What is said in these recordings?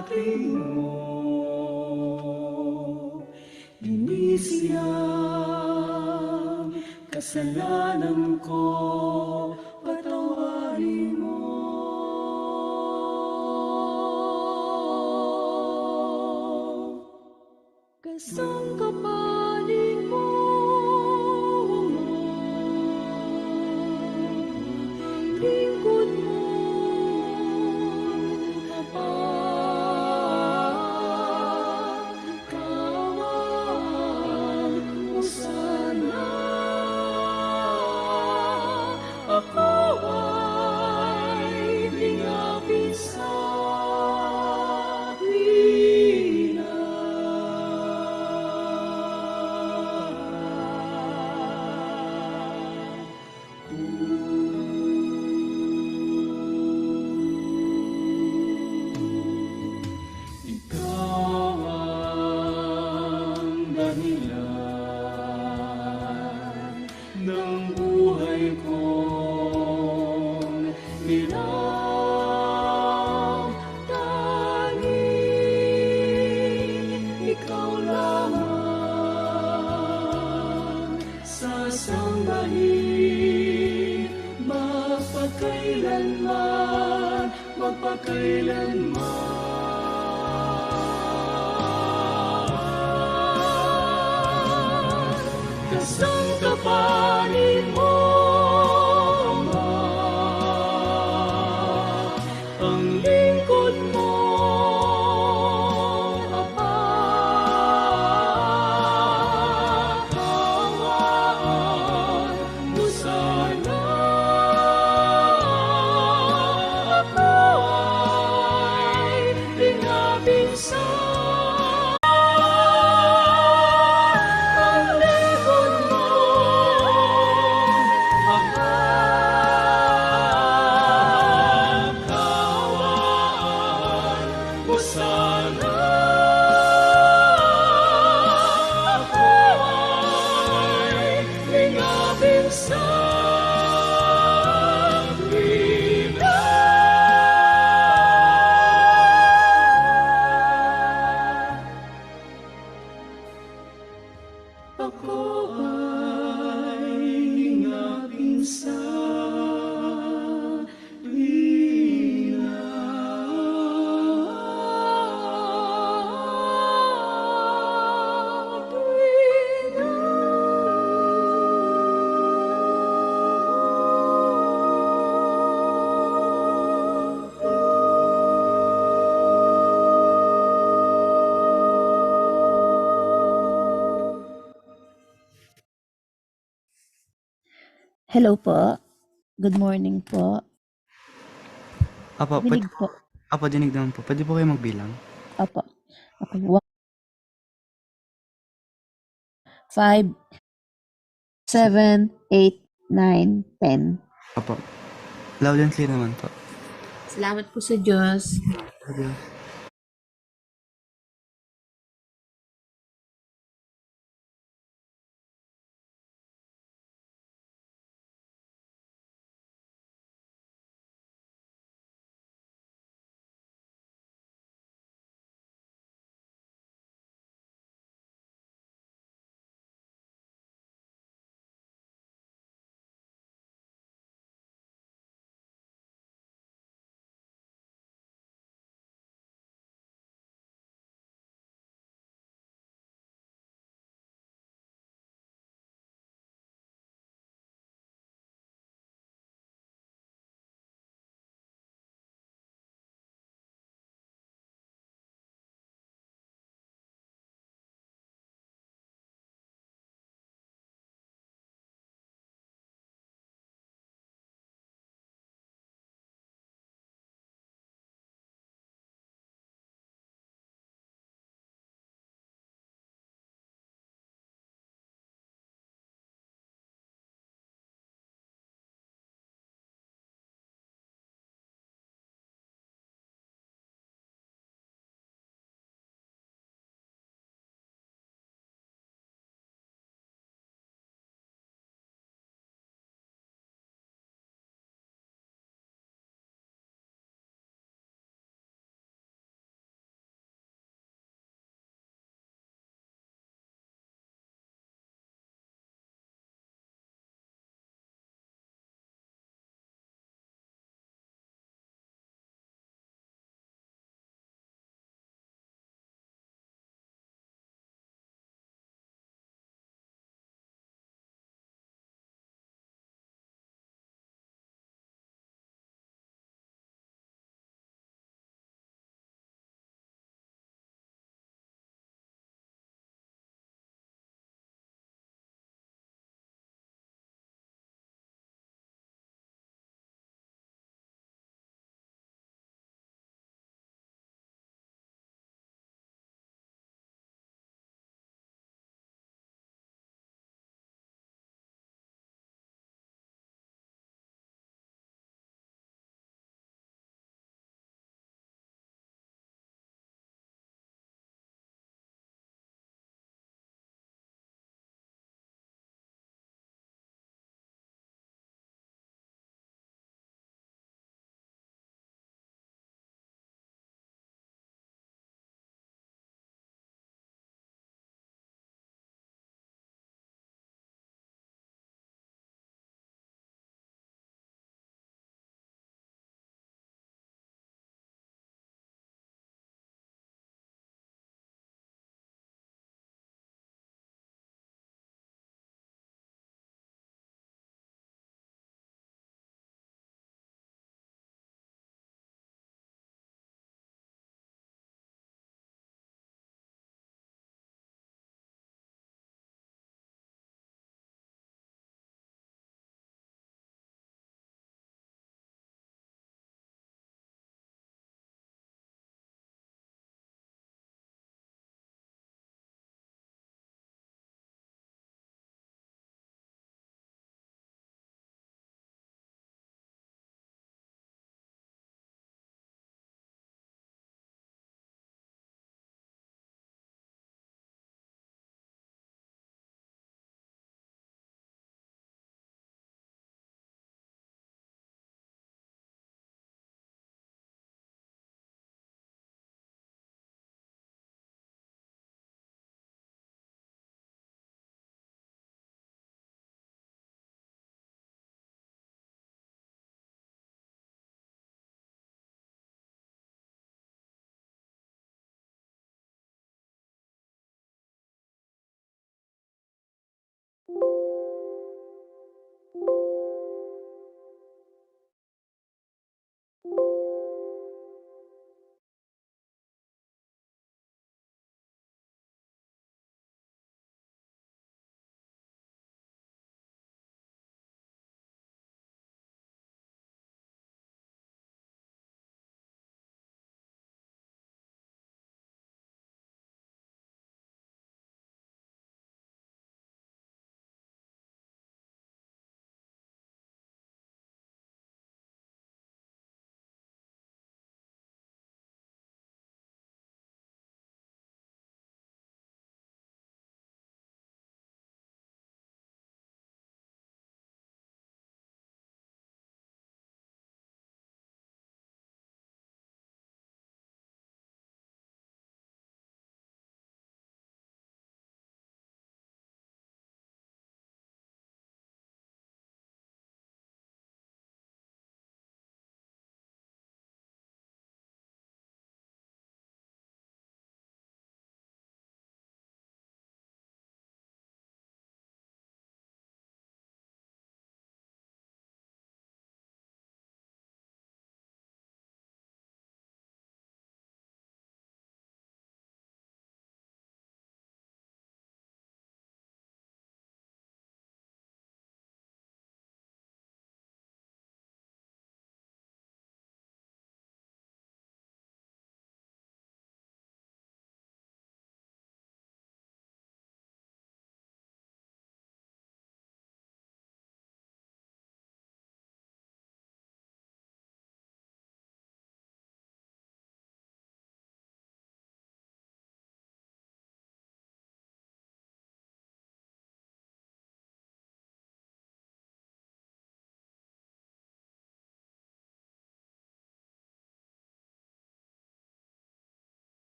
ating mo. Linis niyang kasalanan ko, patawarin mo. Kasangkapanin mo, lingkod mo, Ama. Kawan mo sana, ako ay lingapin sa kasangkapanin mo, Ama, ang lingkod mo, Ama. Kawan mo sana, ako ay lingapin sa Hello po. Good morning po. Apa, Dinig po. dinig naman po. Pwede po kayo magbilang? Opo. Okay. 1, 5, 7, 8, 9, 10. Apa. Loud and clear naman po. Salamat po sa Diyos. Okay.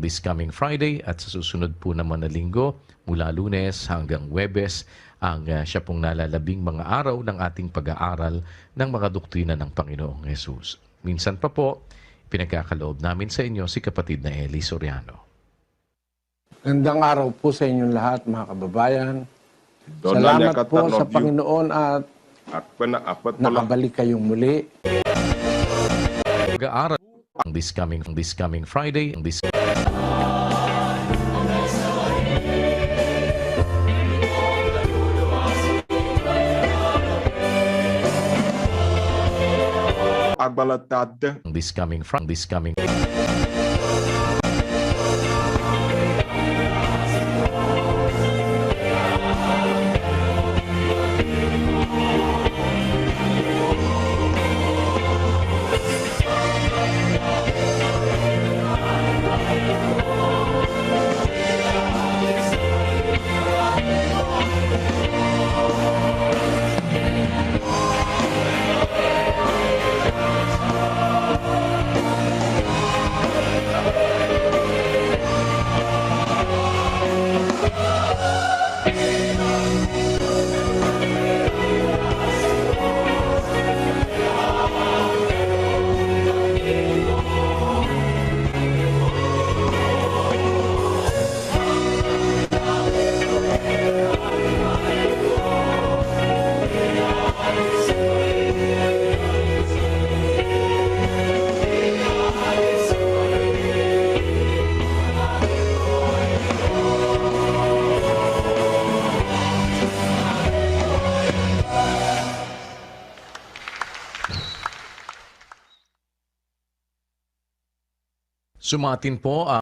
this coming Friday at sa susunod po naman na linggo mula Lunes hanggang Huwebes ang siya pong nalalabing mga araw ng ating pag-aaral ng mga doktrina ng Panginoong Jesus. Minsan pa po, pinagkakaloob namin sa inyo si kapatid na Eli Soriano. Gandang araw po sa inyong lahat, mga kababayan. Salamat po sa Panginoon at nakabalik kayong muli. Pag-aaral ang this coming Friday, ang this agbalatad this coming sumatin po ang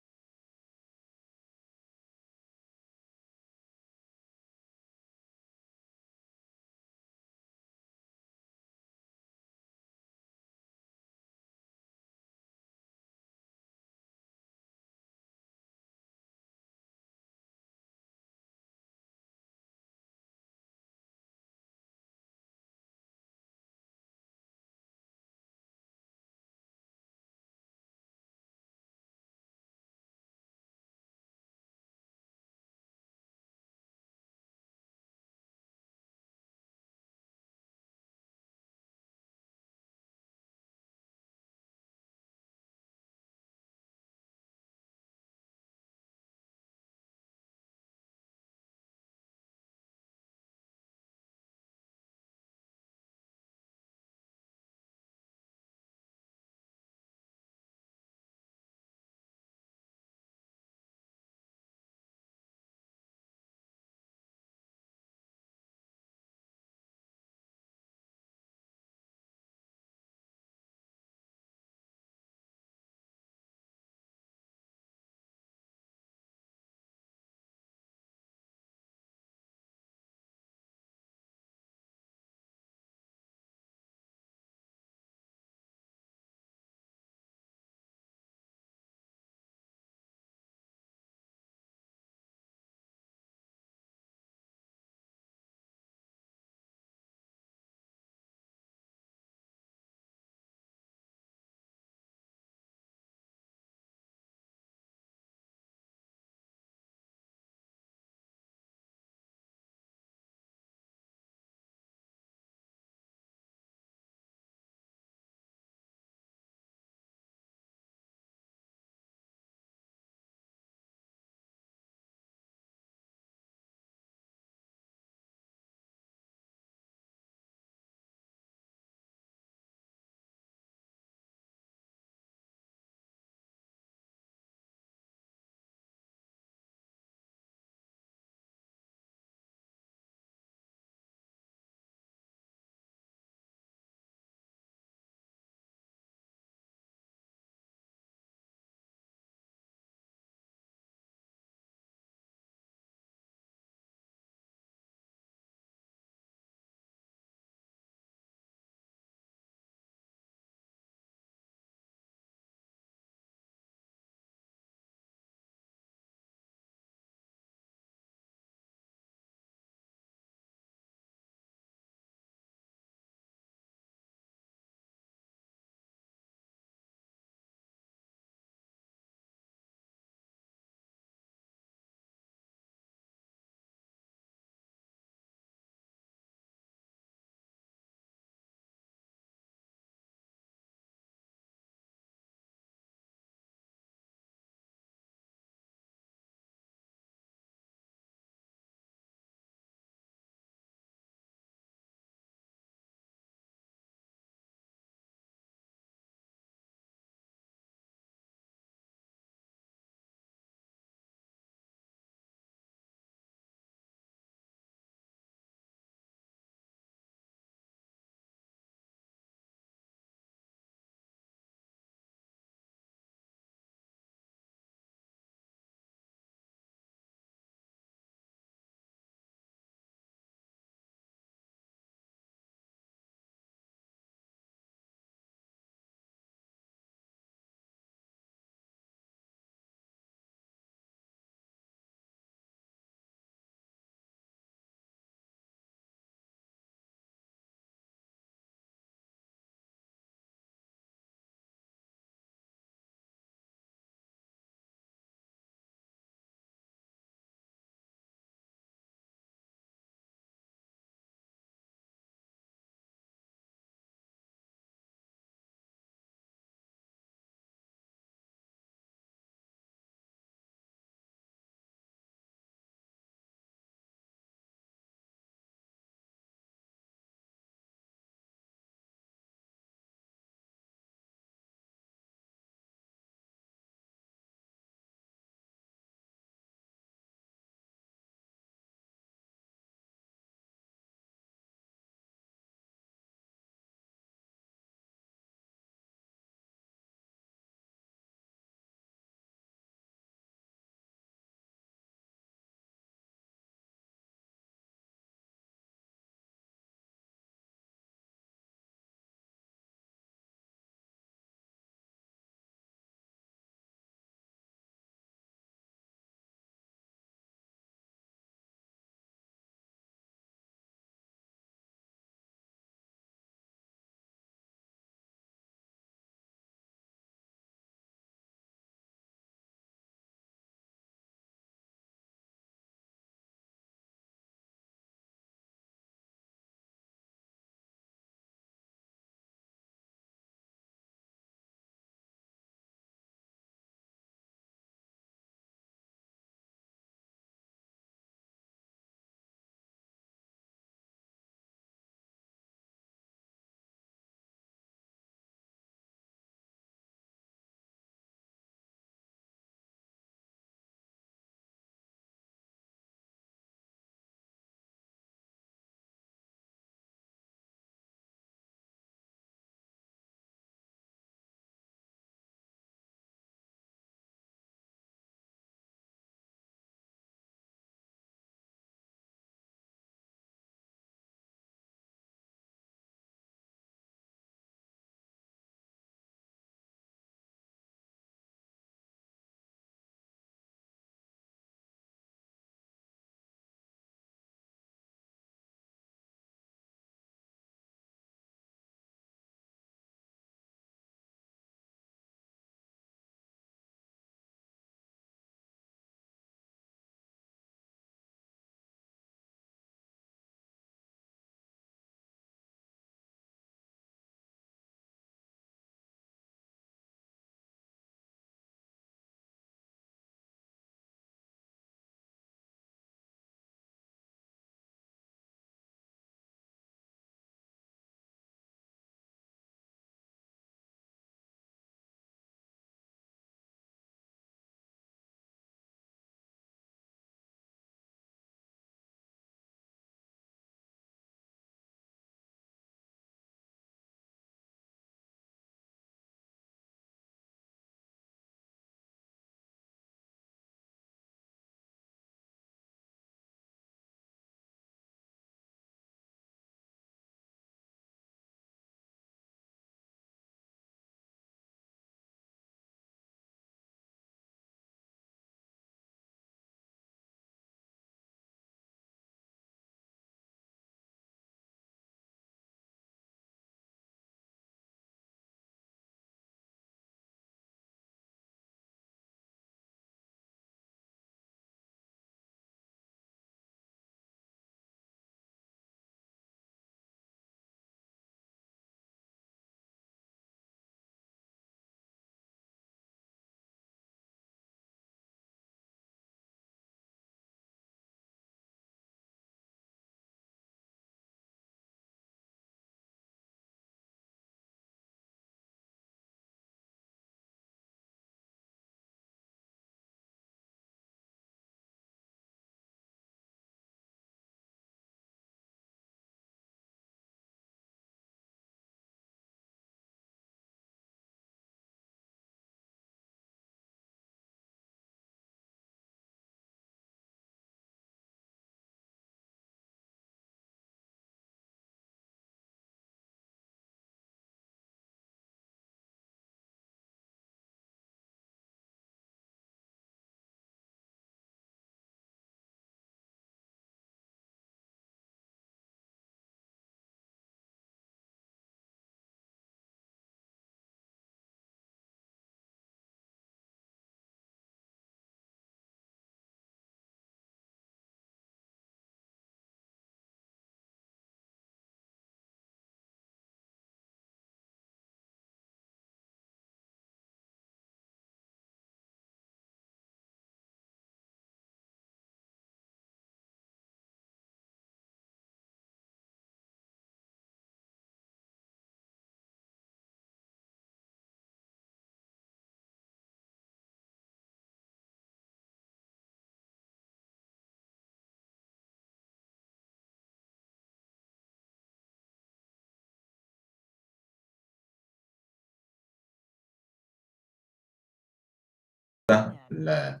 le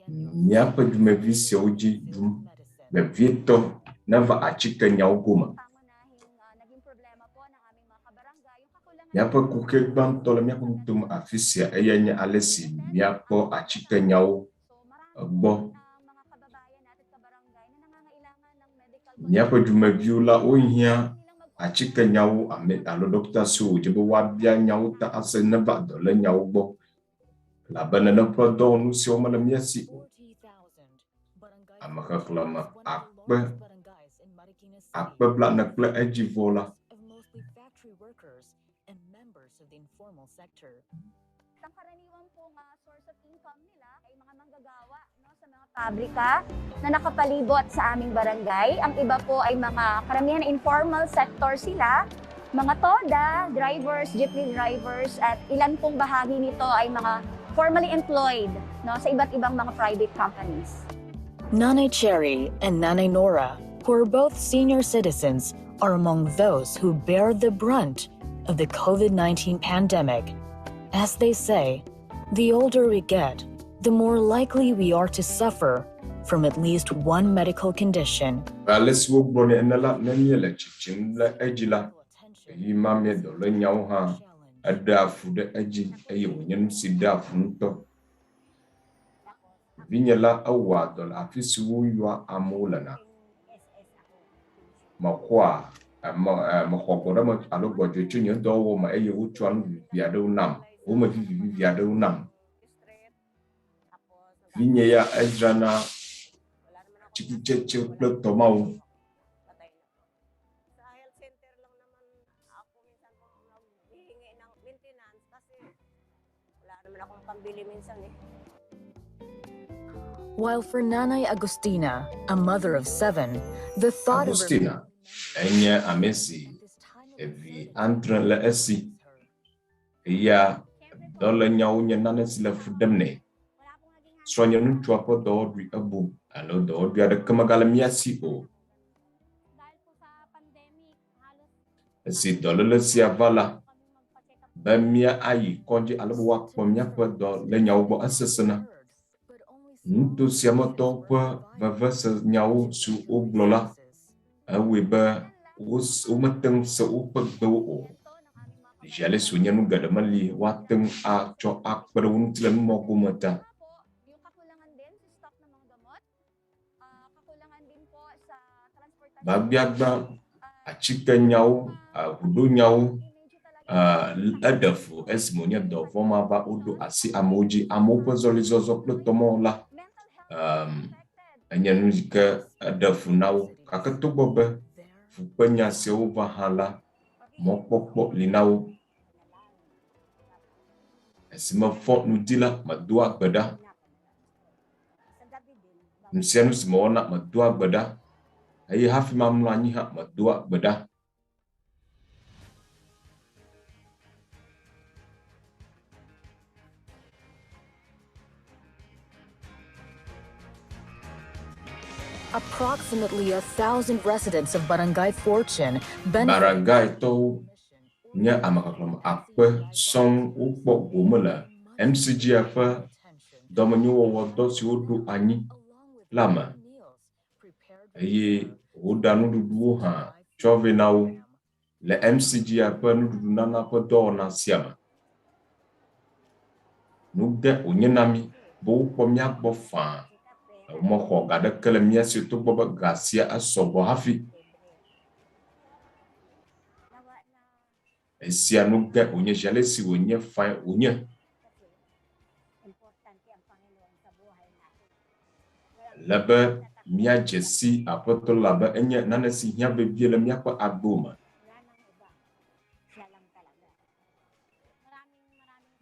míaƒe dumevi siawo dzi ɖum vevietɔ neva atsike nyawo gome. Míaƒe kuke gbãtɔ le míaƒe ŋutome afi sia eye nye ale si míakpɔ atsike nyawo gbɔ. Míaƒe dumeviwo la wohiã atsike nyawo alo dɔkita siwo wodze be woabia nyawo ta ase neva dɔ le nyawo gbɔ. Labe nene ƒe dɔwɔnu siwo mele mía si o. Ame xexlẽme akpe 40 kple edzivɔ la. Pabrika na nakapalibot sa aming barangay. Ang iba po ay mga karamihan informal sector sila, mga toda, drivers, jeepney drivers, at ilan pong bahagi nito ay mga formally employed sa iba't ibang mga private companies. Nanay Cherry and Nanay Nora, who are both senior citizens, are among those who bear the brunt of the COVID-19 pandemic. As they say, the older we get, the more likely we are to suffer from at least one medical condition. Vinyela awa dol afisi wuwa amolana. Makwa makogora ma alo gwajo chunyo do ma eye wuchwan viado nam. Woma viado nam. Vinya Ezrana chikicheche kple tomau. While for Nanay Agustina, a mother of 7, the thought Agustina, enya amesi, evi antren le esi, iya dole nyawo nyanane sila fudemne. Sonya nuntu apa dodri abu, alo dodri ada kemagala miasi o. Esi dole le siavala, bemia ayi konji alo wakpo miapa do le nyawo bo asesena. Nuntu siamoto pa vavasa nyawo su oglola, aweba umateng se upagdo o. Jale sunya nugada mali wateng a cho akpada untilan mo kumata. Babiagba achika nyawo hudu nyawo adafu esimonya do forma ba udo asi amoji amopo zolizozo plotomo la anyanujika adafu nawo kakatobo be fupenya sewo bahala mokpokpo linawo esima fo nudila madua gbada nsianu simona madua gbada ayi hafi mamlanyi ha madua gbada. Approximately 1,000 residents of Barangay Fortune Barangay to nya amakaklama akpe song ukpo gomela MCG afa domanyo wodo si odu anyi lama ayi odanu dudu ha chove nawo le MCG afa nudu nana pa do na siama nude onyenami bo ukpo mia gbo fa moko gada kala mia si to boba gasia asobo hafi esia nuga onye jale si onye fa onye laba mia jesi apoto laba enye nana si hia bebie la mia kwa agboma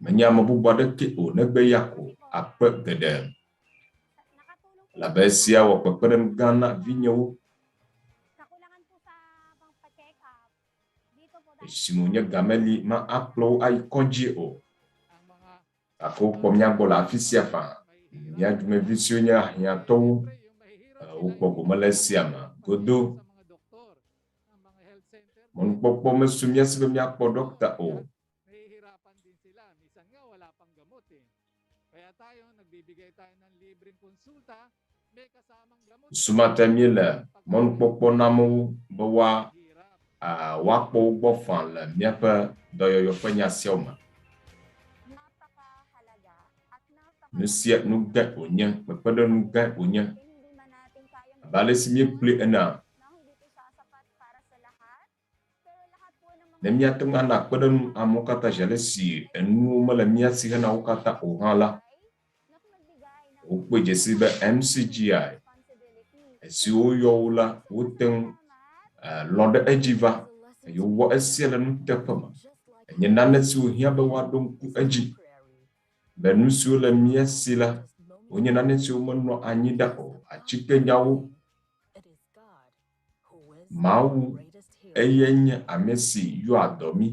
menya mabubade ke o negbe yako akpe gede laba esia wa peperen gana vinyo simunya gameli ma aplo ay konji o ako pomnya bola afisia fa ya dume visionya ya to o ko Malaysia ma godo mon popo mesumya sibe mya po dokta o nahihirapan din sila minsan nga wala pang gamot eh kaya tayo nagbibigay Sumatemile mon popo namu bawa wakpo bofan le miaƒe dɔyɔyɔ ƒe nyasioma. Nusia nuga onye, kpekpeɖe nuga onye. Bale si miekple ena. Ne miate ŋu ana kpeɖeŋu amewo katã žele si enuwo mele mia si hena wo katã o hã la. Wokpe dzesi be MCGI. Esiwo yɔ wo la, wote ŋu lɔ ɖe edzi va. Eye wowɔ esia le nuteƒe me. Enye nane siwo hiã be woaɖo ŋku edzi. Be nu siwo le mia si la, wonye nane siwo menɔ anyi ɖa o. Atsike nyawo. Mawu eye nye ame si yɔa dɔ mi.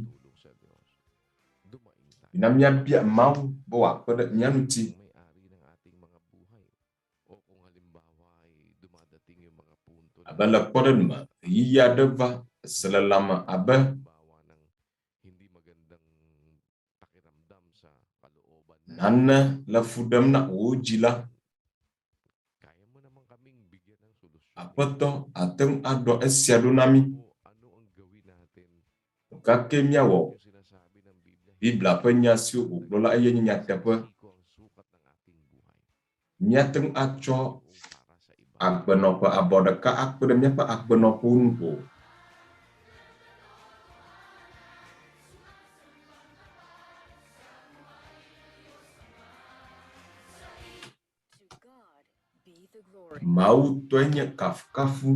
Na miabia Mawu be wòakpe ɖe mia ŋuti. Abe le kpɔɖeŋu me, yiyi aɖe va se le lãme abe nane le fu ɖem na wo dzi la. Aƒetɔ ate ŋu aɖɔ esia ɖo na mi. Gake miawɔ Biblia ƒe nya siwo wògblɔ la eye nye nyateƒe. Miate ŋu atsɔ agbenɔƒe abɔ ɖeka akpe ɖe miaƒe agbenɔƒewo nu o. Mawu tɔe nye kafukafu.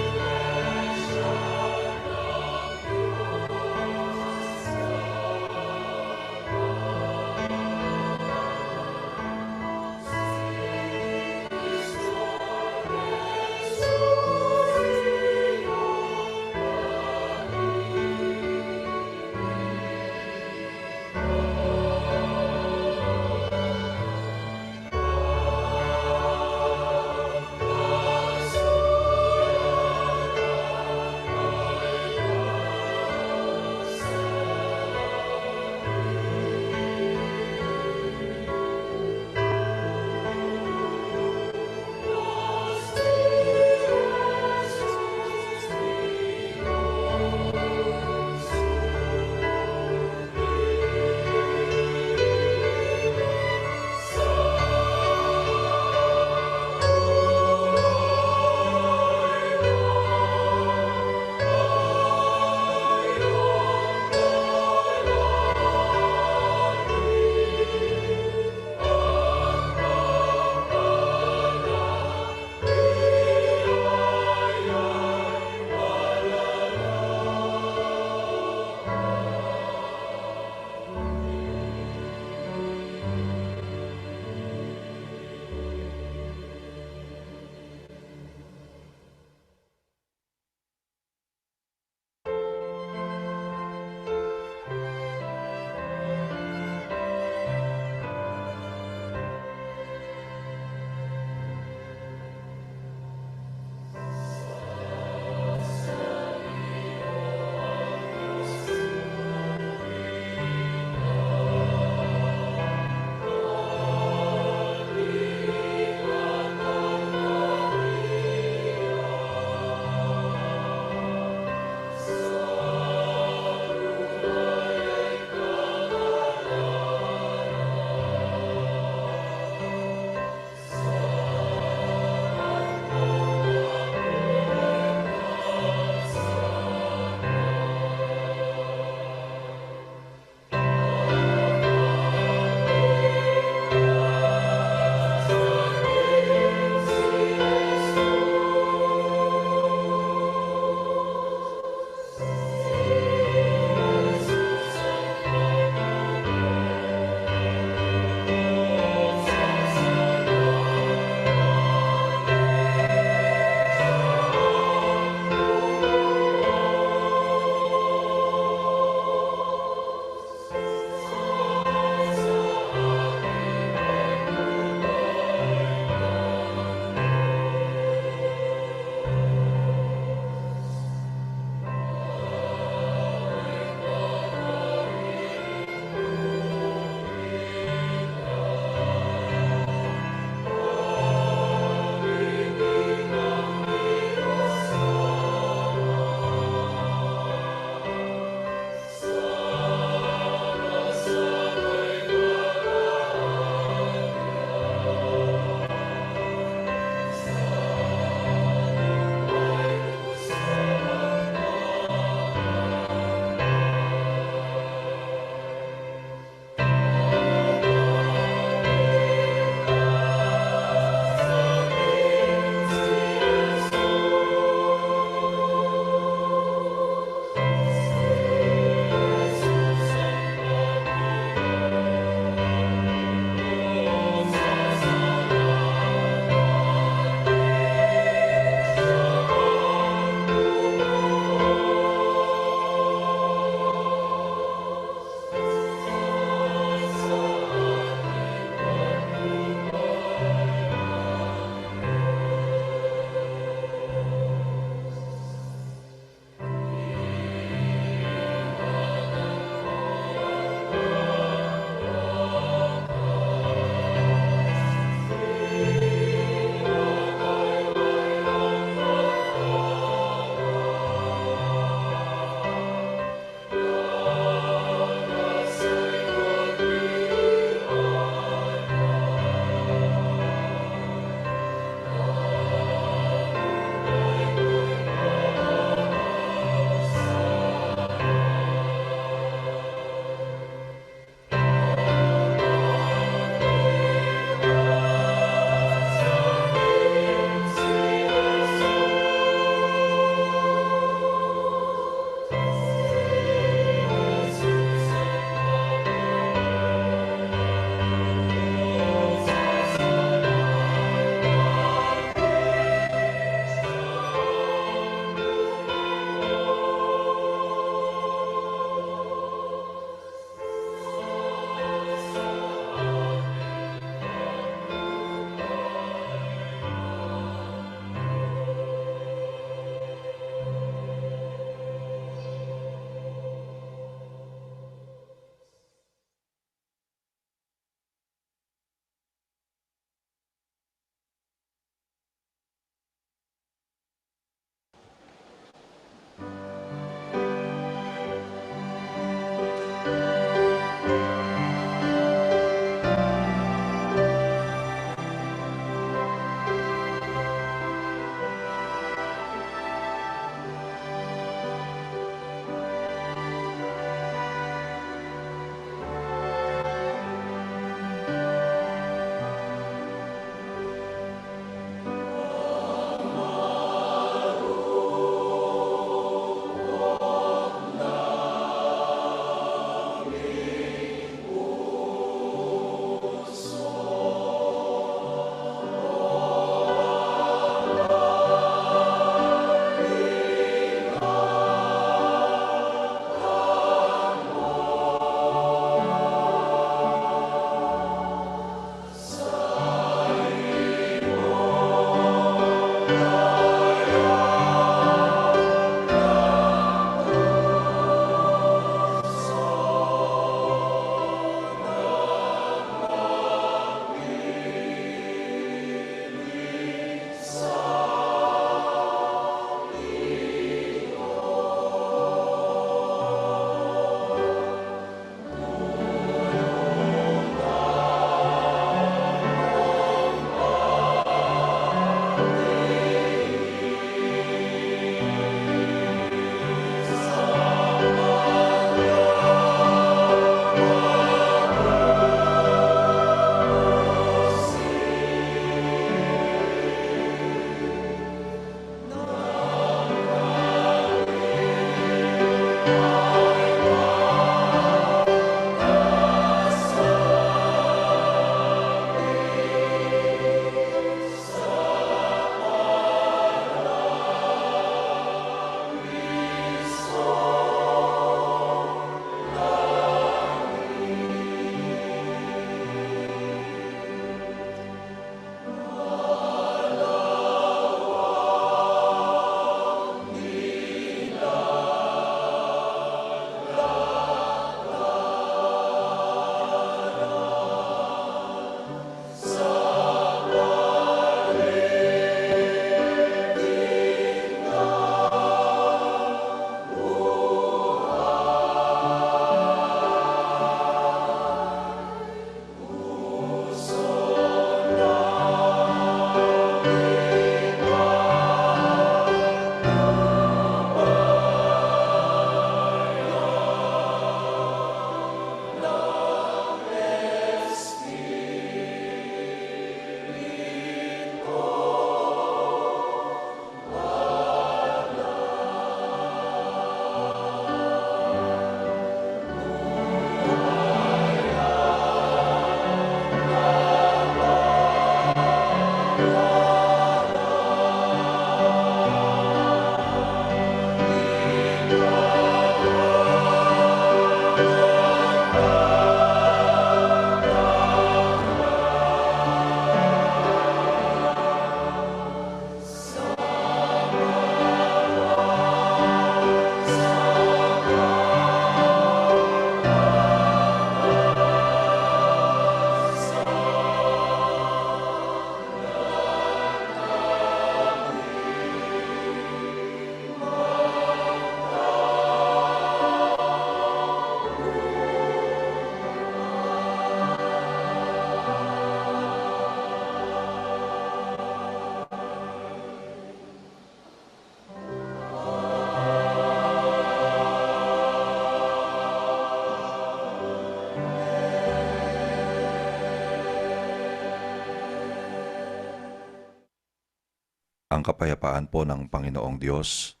Ang kapayapaan po ng Panginoong Diyos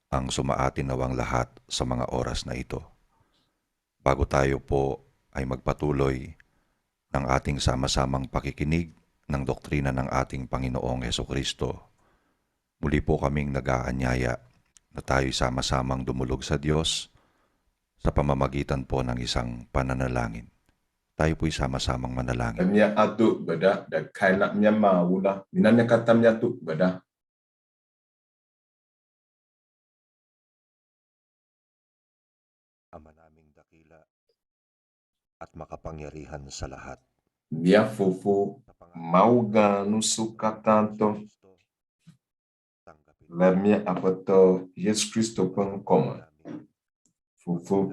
ang sumaatin nawang lahat sa mga oras na ito. Bago tayo po ay magpatuloy ng ating sama-samang pakikinig ng doktrina ng ating Panginoong Hesukristo, muli po kaming nag-aanyaya na tayo'y sama-samang dumulog sa Diyos sa pamamagitan po ng isang pananalangin. Tayo po'y sama-samang manalangin. Mia atu beda da kaina mia maula minanya kata mia tu beda. Ama naming dakila at makapangyarihan sa lahat. Mia fofo mauga nusuka tanto la mia apato Yesus Kristo pengkoma. Fofo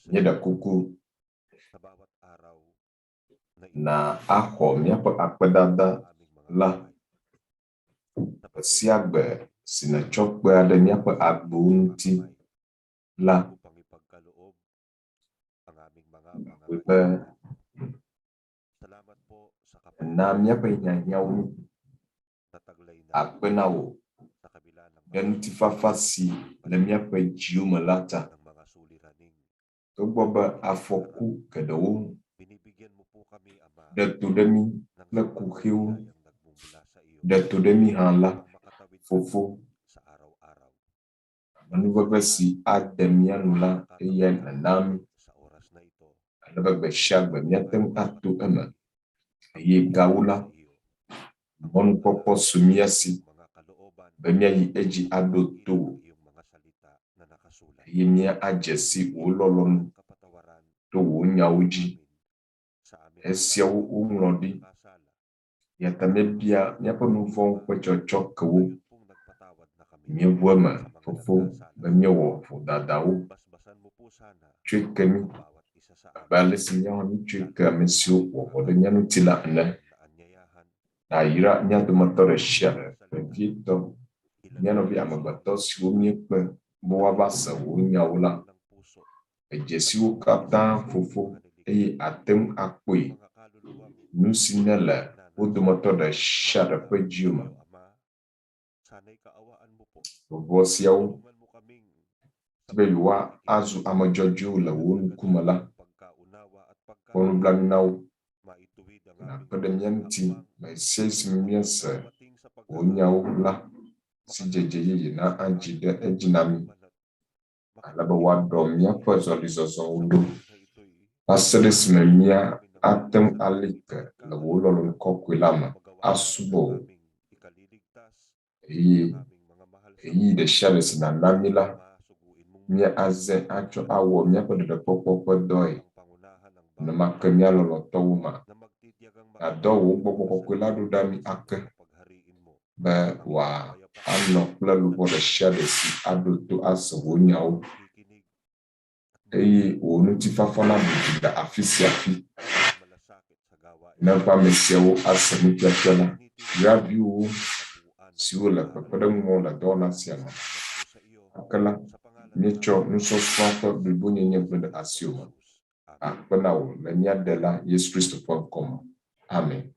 mia da kuku na ako mia pa akpadada la si agbe sina chokbe ada mia pa agbe ŋuti la na mia pa nyanyawo agbe na wo dan tifafasi la mia pa jiuma lata to gboba afoku kedawo datu demi la kuhiu datu demi hala fofo manubabasi ademia nula yen anami alabagbe shagbe miatem atu ema ye gaula mon popo sumiasi bemia yi eji adoto ye mia ajesi ololon to wonyawuji esiawo umrodi yatamebia miapo nuvon kwechochokawo miewema fofo bemiewo fodadawo twekemi balesi nyawani tweka mesio wodo nyanu tila ane na yira nyadu motore share vito nyano bi amabato siwo miekpe bowa basa wo nyawula ejesiwo kata fofo eye atem akwe nusinele wodo motore share pejiuma bosiawo beyuwa azu amajojo la wonu kumala wonu blaminawo na pedemianti na sesi miense wonyawo la sijeje na ajide ejinami alaba wado mia pozoli zozo undo aseles mia atem alike la wololo kokwilama asubo eyi de shales na namila mia aze acho awo mia podo popo doi na makamia lolo tawuma adowo popo kwiladu dami ake ba wa anno plelu bodo shales adoto asowonyawo eyi onu tifafana bida afisi afi na pa mesiewo asemi piapiala rabiu siwola pepada mo la dona siama akala nicho nuso swato bibunye nyebede asioma akpenawo la nya dela Yesu Kristo pokoma amen.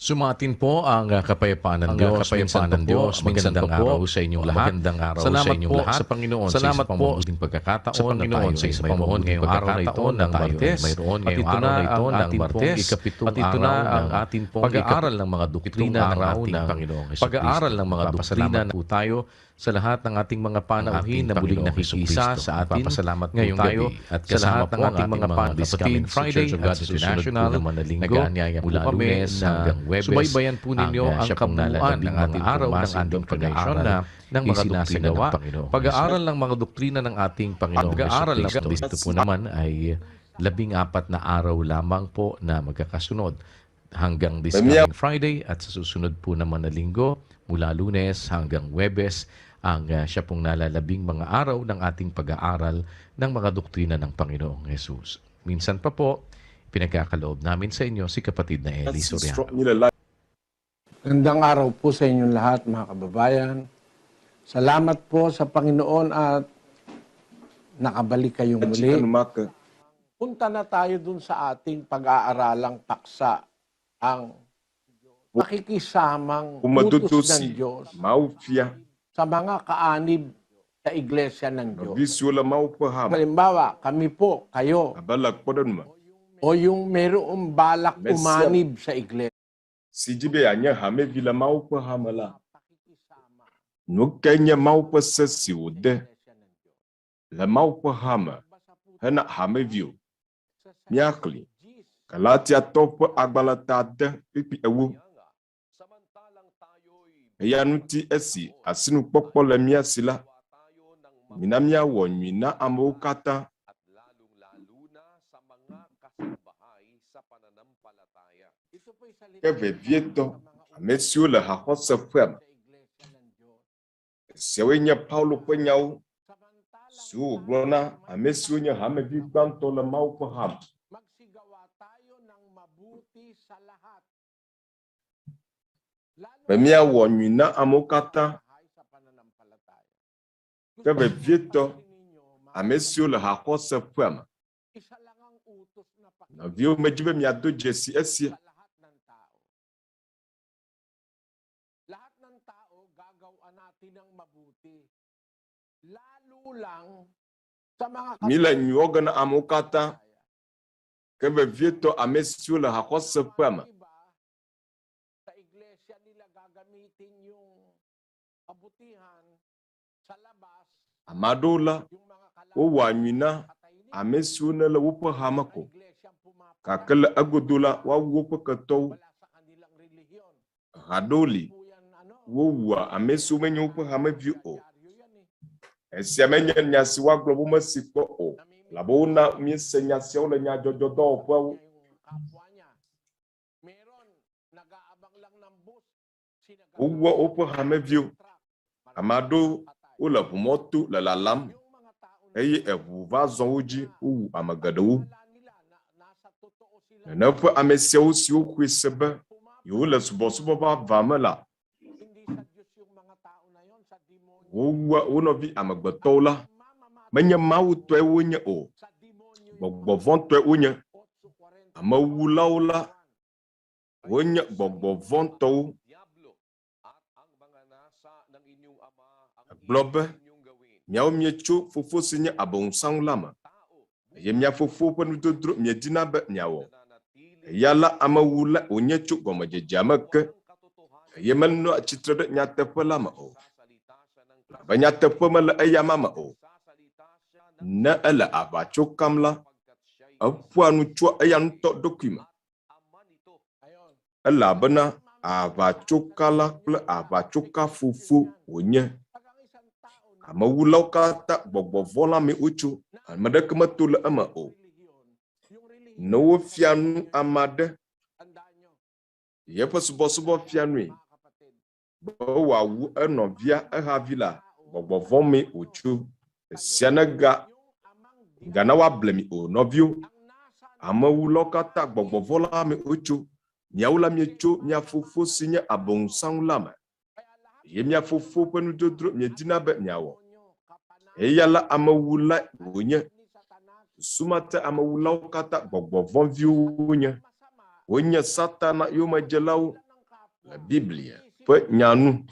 Sumatin po ang kapayapaan ng Diyos. Magandang araw sa inyong lahat. Salamat po sa Panginoon sa isang pamamuting pagkakataon na tayo ay mayroon ngayong araw na ito ng Martes. At ito na ang ating pong ikapitong araw ng ating pag-aaral ng mga doktrina ng ating Panginoong Jesucristo. Pag-aaral ng mga doktrina na po tayo sa lahat ng ating mga panauhin na muling nakikisa sa atin ngayong gabi. At sa lahat ng ating mga kapatid, Friday at International, nag-aanyaya po kami na subaybayan po ninyo ang kabuuan ng ating araw ng ating pag-aaral ng mga doktrina ng Panginoon. Pag-aaral ng mga doktrina ng ating Panginoong Jesucristo. Ito po naman ay 14 na araw lamang po na magkakasunod hanggang this coming Friday at sa susunod po naman na linggo mula Lunes hanggang Huwebes ang siya pong nalalabing mga araw ng ating pag-aaral ng mga doktrina ng Panginoong Jesus. Minsan pa po, pinagkakaloob namin sa inyo si kapatid na Eli Soriano. Gandang araw po sa inyong lahat, mga kababayan. Salamat po sa Panginoon at nakabalik kayong muli. Punta na tayo dun sa ating pag-aaralang paksa, ang makikisamang utos ng Diyos sa mga kaanib sa iglesia ng Diyos. Halimbawa, kami po, kayo, o yung mayroong balak umanib sa iglesia. Hena hamevio miakli kalatia top agbalata pipi ewu yanuti esi asinu pokpole mia sila minamia wonyina amokata keve vieto amesio le hahose fem sewenya paulo penyau su glona amesio nya hamevi banto le mau paham. Magsigawa tayo ng mabuti sa lahat. Bemia wonyina amokata keve vieto amesio le hahose fem Isa lang ang utos na na vio mejibe miado jesi esi lahat ng tao gagawa natin ng mabuti. Lalo lang sa mga mila nyoga na amokata keve vieto amesio le hahose fem sa iglesia nila gagamitin yung kabutihan sa labas. amadola o wanyina amesio na le wupa hamako kakele agodola wa wupa katou hadoli wowa amesio menyo wupa hamavio esiamenya nyasi wa globo masiko o labona miese nyasi o le nya jojodo po Meron nag-aabang lang ng bus. wowa wupa hamavio amado o la bumotu la lalam eye evu va zonji o amagadawu na po amesio si o kwisebe yo la subosubo ba vamela wowa onovi amagbatola menya mawu to ewonya o gbogbovon to ewonya amawulaula wonya gbogbovon to globe miao miecho fofo sinya abonsang lama ye mia fofo panu dodro miedina be miawo yala amawula onyecho gomajejamake ye melno chitrede nyatepe lama o banyatepe mala ayamama o na ala abacho kamla apuanu cho ayanu to document ala bana abacho kala kple abacho ka fofo onye amawulaw kata gbogbovola me uchu amadek matula ama o no fianu amade yepa subo fianu bo wa wu enovia ehavila gbogbovom me uchu sianaga gana wa blemi o novio amawulaw kata gbogbovola me uchu nyaula miecho nyafofo sinya abonsangulama ye miafofo panu dodro miedina be nyawo eyala amawula onye sumata amawula kata gbogbovon vi onye satana yo majelaw la Biblia pe nyanu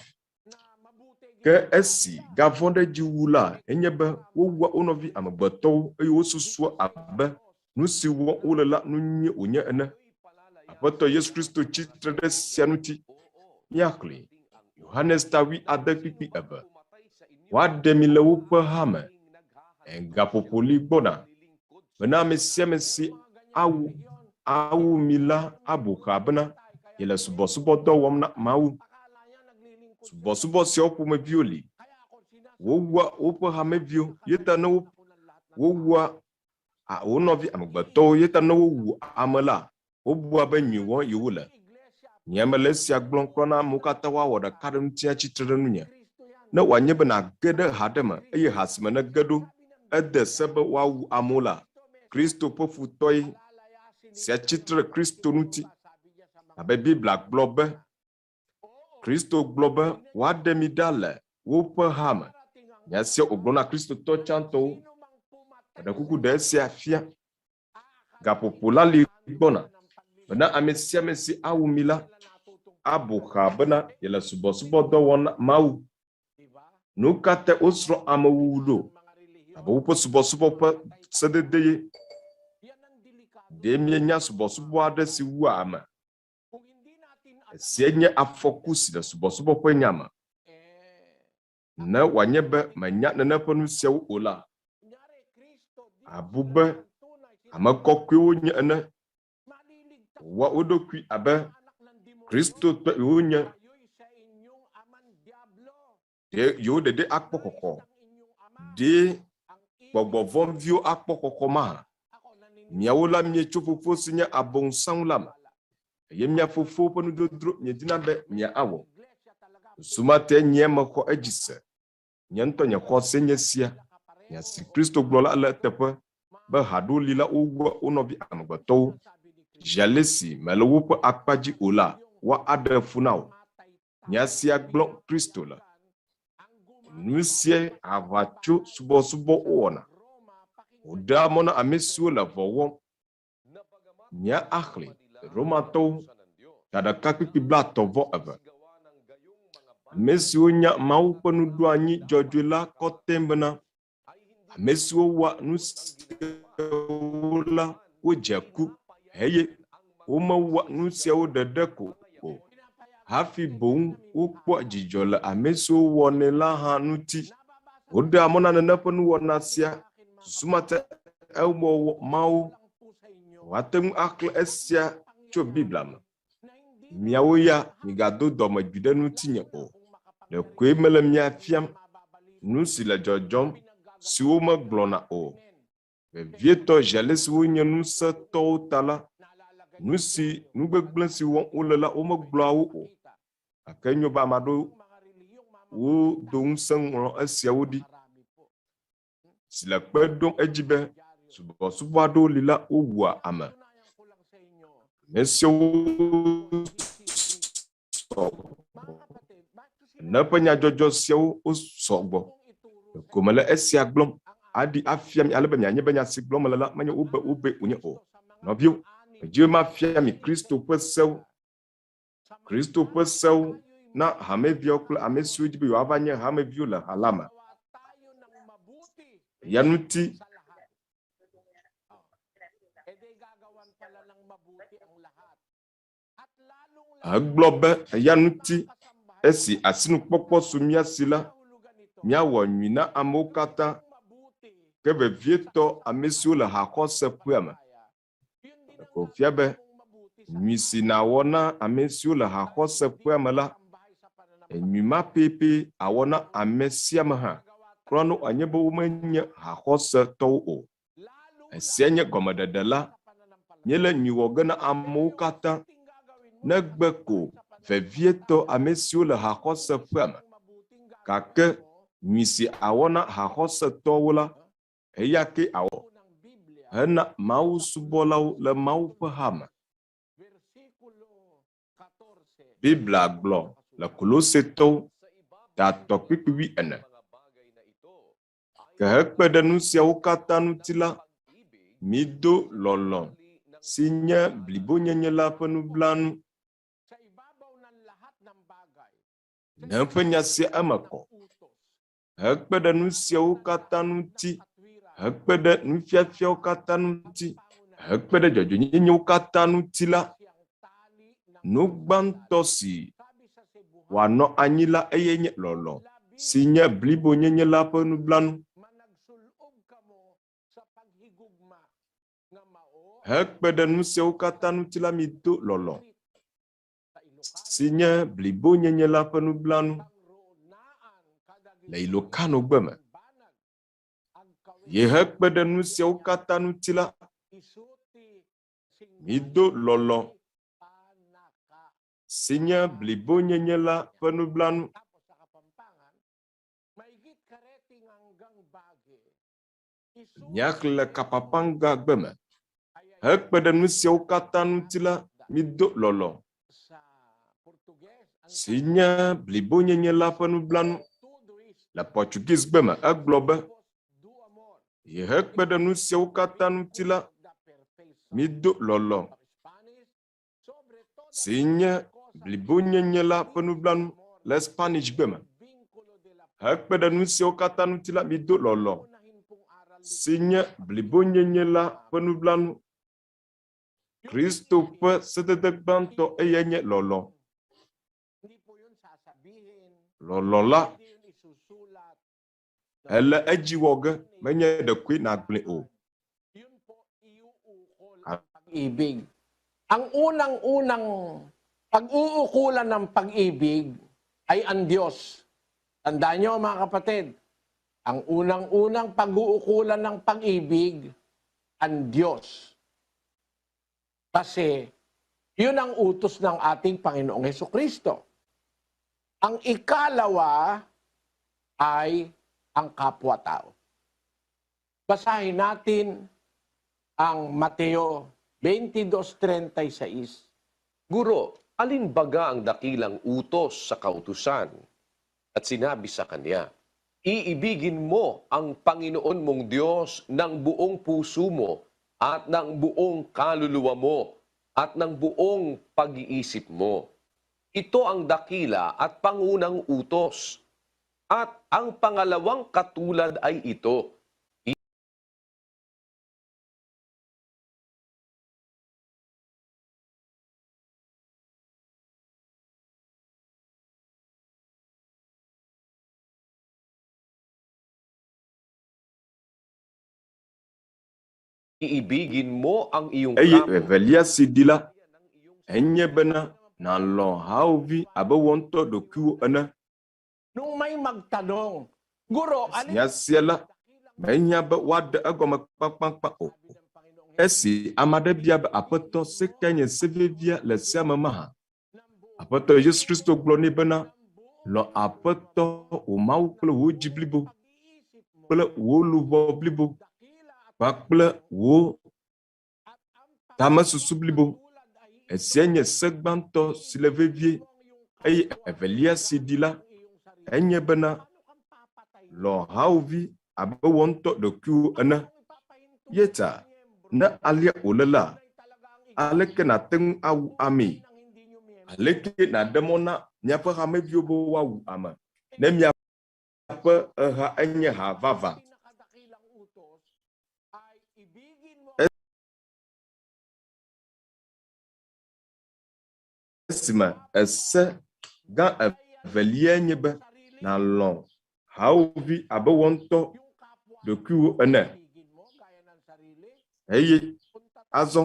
ke esi gavonde jiwula enyebe wowa onovi amegbeto eye wosusua abe nusi wo wolela nunye onye ene apeto Yesu Kristo chitre de sianuti yakli Yohanes tawi adekpipi ebe wademile wope hame engapopoli gbona bena mesi awu mila abuka bena yele subo do womna mawu subo si okume violi wowa wope hame vio yeta no wowa a wonovi amegbeto yeta no wowu amela wobua be nyiwo yiwule nyemele sia gblonkona mukata wa woda kadem tia chitre nunya na wanye be na gede hadema eye hasime na gedo ede sebe wawu amula Kristo pofu toy sia chitre Kristo nuti abe Biblia globe Kristo globe wademi dale wope hama nyasia oglona Kristo to chanto ada kuku de sia fia gapopola li gbona bena amesia mesi awumila abuka bena yele subo do wona mawu nukate osro amawulo abo po subo pa sededeye demye nya subo adesi wu ama sienye afokusi da subo pa nyama na wanyebe manya na panu sew ola abube amakokwe onye ene wa odokwi abe Kristo to onye de yo de akpokoko de gbogbo vio akpokoko ma miawola mie chofofo sinya abonsan lam ye mia fofo panu dodro nye dinabe mia awo sumate nye mako agise nyanto nya khose nya sia nya si Kristo glola ala tepe ba hadu lila owo onobi amgbato jalesi melowo akpaji ola wa adefunao nya sia glo Kristo la nusie avacho subo ona oda mona amesu la vowo nya akhli romato tada kapipi blato vo ava mesu nya mau penudu anyi jojula kotembena mesu wa nusiola ojaku heye oma wa nusio dedeko hafi bon ukpo jijola amesu wonela hanuti oda mona na penu wonasia sumata elmo mau watem akle esia cho biblam miawo ya migado doma judenu tinye o le kwe mele miafiam nusi la jojom siwo maglona o vieto jales wonye nusa to tala nusi nugbegble si won olela o maglawo o akenyo ba mado wo don sanwo asia wodi sila kpedon ejibe subo ado lila owa ama mesio na panya jojo sio osogbo komala esia glom adi afiam alebe nya nyebenya si glom la manya ube unye o no bio je ma fiam Kristo pesew na hamevio kula amesio dibi yo avanye hamevio la halama yanuti aglobe yanuti esi asinu popo sumia sila miawo nwina amokata kebe vieto amesio la hakose puama ko fiabe nwisi na wona amesio la hakose puama la enwima pepe awona amesia maha krono anyebo manya hakose to o esienye gomededela nyele nyiwogana amokata negbeko vevieto amesio la hakose puama kake nwisi awona hakose towola eyake awo Hena mau subola le mau pahama Biblia glo la Koloseto ta topipi ene ke hekpede nusia ukata nutila mido lolon sinya blibonyenye la penublanu Nempenya sia amako. Hekpede nu siawo katã ŋuti. Hekpede nufiafiawo katã ŋuti. Hekpede dzɔdzɔenyenyewo katã ŋuti la. Nugbãtɔ si wòanɔ anyi la eye nye lɔlɔ si nye blibonyenye la ƒe nublanu. Hekpede nu siawo katã ŋuti la mi do lɔlɔ si nye blibonyenye la ƒe nublanu. Le Ilokano gbe me. Ye hekpede nu siawo katã ŋuti la mi do lɔlɔ si nye blibonyenye la ƒe nublanu. Miaxle kapapanga gbe me. Hekpede nu siawo katã ŋuti la mi do lɔlɔ si nye blibonyenye la ƒe nublanu. Le Portuguese gbe me egblɔ be ye hekpede nu siawo katã ŋuti la mi do lɔlɔ si nye blibonyenye la ƒe nublanu. Le Spanish gbe me hekpede nu siawo katã ŋuti la mi do lɔlɔ si nye blibonyenye la ƒe nublanu. Kristo ƒe sedede gbãtɔ eye nye lɔlɔ. Lɔlɔ la ele edzi wɔ ge menye ɖekoe nagblẽ o. Ibig. Ang unang-unang pag-uukulan ng pag-ibig ay ang Diyos. Tandaan niyo mga kapatid, ang unang-unang pag-uukulan ng pag-ibig, ang Diyos. Kasi yun ang utos ng ating Panginoong Hesukristo. Ang ikalawa ay ang kapwa-tao. Basahin natin ang Mateo 22:36. Guro, alin baga ang dakilang utos sa kautusan? At sinabi sa kanya, iibigin mo ang Panginoon mong Diyos ng buong puso mo at ng buong kaluluwa mo at ng buong pag-iisip mo. Ito ang dakila at pangunang utos. At ang pangalawang katulad ay ito. Iibigin mo ang iyong Eye kamo. evelia si di la enye bena na lɔ haovi abe wɔntɔ ɖokuiwo ene. Nung may magtanong, Guro, alin Sia la menya be woaɖe egɔme kpakpakpa o. Esi ame aɖe bia be aƒetɔ se kae nye se vevia le sia me mahã? Aƒetɔ Yesu Kristo gblɔ nɛ bena lɔ aƒetɔ wò Mawu kple wò dzi blibo kple wò luʋɔ blibo kpakple wò tamesusu blibo. Esia nye se gbãtɔ si le vevie eye evelia si di la enye bena lɔ haovi abe wò ŋutɔ ɖokuiwo ene. Yeta ne alia wòle la, aleke nate ŋu awu amee? Aleke naɖe mɔ na miaƒe hameviwo be woawu ame? Ne miaƒe eha enye ha vava. Esime ese gã evelia nye be na lɔ haovi abe wò ŋutɔ ɖokuiwo ene. Eye azɔ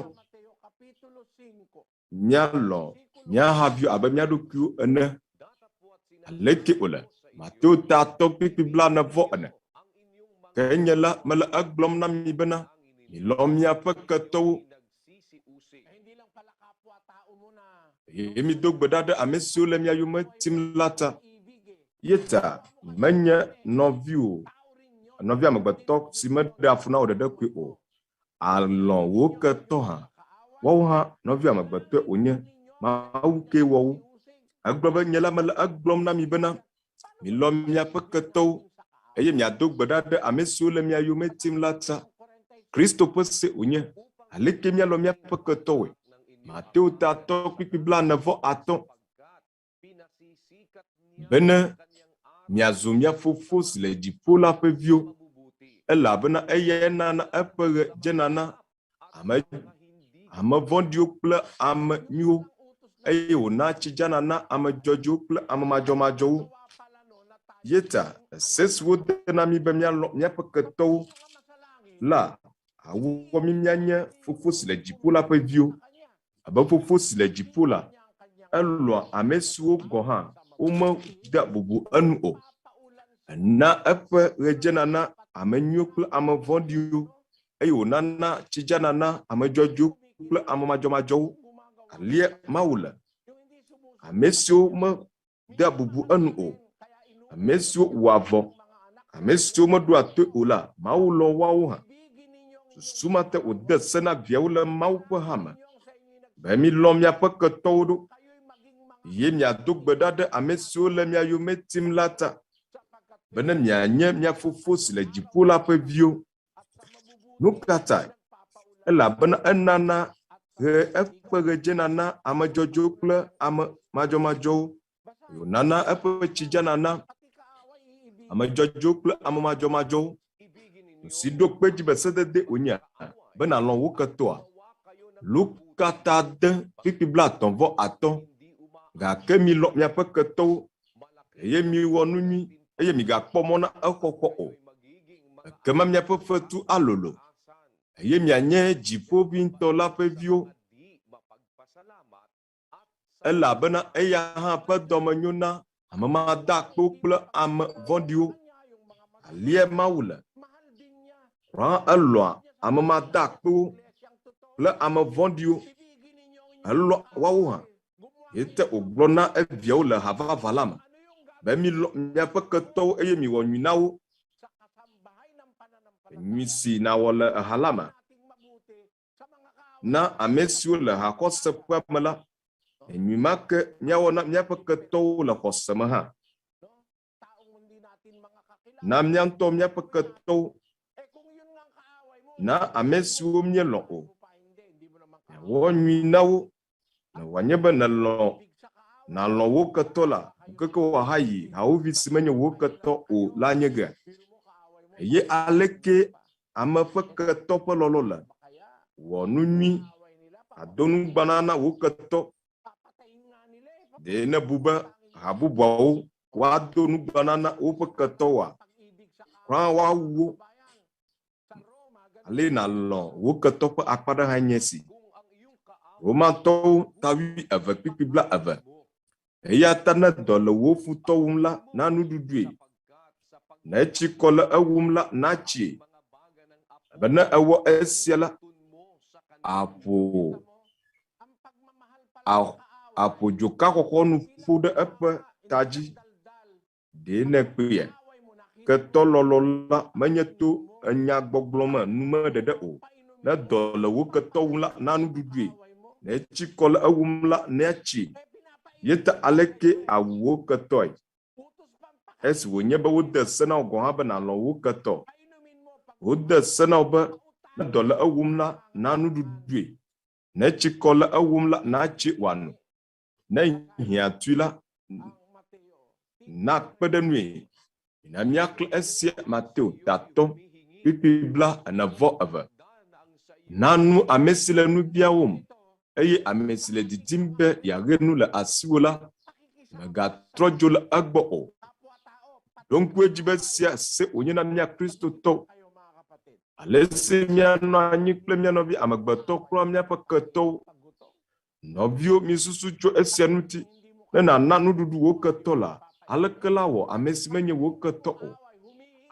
míalɔ míahaviwo abe mía ɖokuiwo ene. Aleke wòle? Mateo 3:44. Ke enye la mele egblɔm na mi bena milɔ miaƒe ketɔwo. Eye mido gbe ɖa ɖe ame siwo le mia yome tim la ta. Yeta menye nɔviwo, nɔvi amegbetɔ si meɖe afu na wò ɖeɖe koe o. Alɔ wò ketɔ hã. Woawo hã nɔvi amegbetɔ wònye. Mawu ke wɔ wo. Egblɔ be nye la mele egblɔm na mi bena milɔ miaƒe ketɔwo eye miado gbe ɖa ɖe ame siwo le mia yome tim la ta. Kristo ƒe se wònye. Aleke míalɔ míaƒe ketɔwoe? Mateo 3:45. bene miazo mia fofo si le dziƒo la ƒe viwo, elabena eya nana eƒe dzenana ame vɔ̃ɖiwo kple ame nyuiwo, eye wòna tsidzana na ame dzɔdzɔwo kple ame madzɔmadzɔwo. Yeta se siwo de na mi be míalɔ míaƒe ketɔwo la, awɔ mi míanye fofo si le dziƒo la ƒe viwo, abe fofo si le dziƒo la, elɔa ame siwo gɔ̃ hã womede bubu enu o. Na eƒe ɣedzena na ame nyuiwo kple ame vɔ̃ɖiwo, eye wònana tsidzana na ame dzɔdzɔwo kple ame madzɔmadzɔwo. Alie Mawu le. Ame siwo mede bubu enu o, ame siwo wɔ avɔ, ame siwo meɖoa toe o la, Mawu lɔ woawo hã. Susumate wòde se na viawo le Mawu ƒe hame, be milɔ miaƒe ketɔwo ɖo, ye miado gbe ɖa ɖe ame siwo le mia yome tim la ta, bene mianye mia fofo si le dziƒo la ƒe viwo. Nu ka tae? Elabena enana eƒe ɣedzena na ame dzɔdzɔwo kple ame madzɔmadzɔwo, wònana eƒe tsidzana na ame dzɔdzɔwo kple ame madzɔmadzɔwo. Si ɖo kpe dzi be sedede wònye be nàlɔ wo ketɔa. Luka 10:35, gake milɔ miaƒe ketɔwo, eye miwɔ nu nyui, eye migakpɔ mɔ na exɔxɔ o. Ekema miaƒe fetu alolo, eye mianye dziƒoʋĩtɔ la ƒe viwo, elabena eya hã ƒe dɔme nyo na ame madakpewo kple ame vɔ̃ɖiwo. Alie Mawu le. Rã elɔa ame madakpewo kple ame vɔ̃ɖiwo, elɔ woawo hã. Yete wògblɔ na eviawo le havava la me, be milɔ miaƒe ketɔwo, eye miwɔ nyui na wo. Nyui si nawɔ le ha la me na ame siwo le haxɔseƒea me la, nyui ma ke míawɔ na míaƒe ketɔwo le xɔse me hã. Na mía ŋutɔ míaƒe ketɔwo, na ame siwo míelɔ o, wɔ nyui na wo, wòanye be nàlɔ wo ketɔ la, keke wòahayi hawòvi si menye wo ketɔ o la nye ge. Eye aleke ame ƒe ketɔ ƒe lɔlɔ le? Wɔ nu nyui, ado nugbana na wo ketɔ. Ɖe ne bu be habubuawo woado nugbana na woƒe ketɔwoa, kura woawu wo. Ale nàlɔ wo ketɔ ƒe akpa ɖe hã nye si. Romatɔwo 12:20. Eya ta ne dɔ le wo futɔ wum la, na nuɖuɖue. Ne tsi kɔ le ewum la, na tsie. Be ne ewɔ esia la, aƒo dzoka xɔxɔ nu ƒo ɖe eƒe ta dzi. Ɖe ne kpea, ketɔ lɔlɔ la menye to enya gbɔgblɔ me nume ɖeɖe o. Ne dɔ le wo ketɔ wum la, na nuɖuɖue. Ne tsi kɔ le ewum la, na tsie. Yeta aleke awu wo ketɔe. Esi wònye be wode se na wo gɔ̃ hã be nàlɔ wo ketɔ. Wode se na wo be ne dɔ le ewum la, na nuɖuɖue. Ne tsi kɔ le ewum la, na tsi wòano. Ne hiã tui la, na kpeɖenue. Na míaklẽ esia Mateo 3:42. Na nu ame si le nu biawom, eye ame si le didim be yeaɣe nu le asiwò la, megatrɔ dzo le egbɔ o. Ɖo ŋku edzi be sia se wònye na mía Kristotɔwo. Ale si míanɔ anyi kple mía nɔvi amegbetɔ kple míaƒe ketɔwo. Nɔviwo misusu tso esia ŋuti. Ne nàna nuɖuɖu wo ketɔ la, aleke la wɔ ame si menye wo ketɔ o.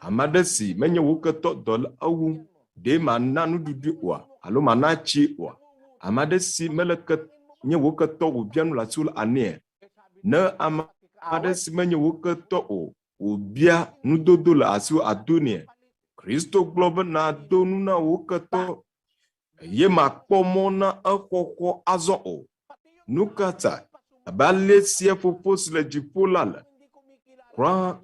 Ame aɖe si menye wo ketɔ dɔ le ewum, ɖe mana nuɖuɖu oa, alo mana tsi oa. Ame aɖe si mele nye wo ketɔ wòbia nu le asiwò la anea. Ne ame aɖe si menye wo ketɔ o, wòbia nudodo le asiwò adonea. Kristo gblɔ be nàdo nu na wo ketɔ, eye makpɔ mɔ na exɔxɔ azɔ o. Nu ka ta? Abe ale sia fofo si le dziƒo la le. Kura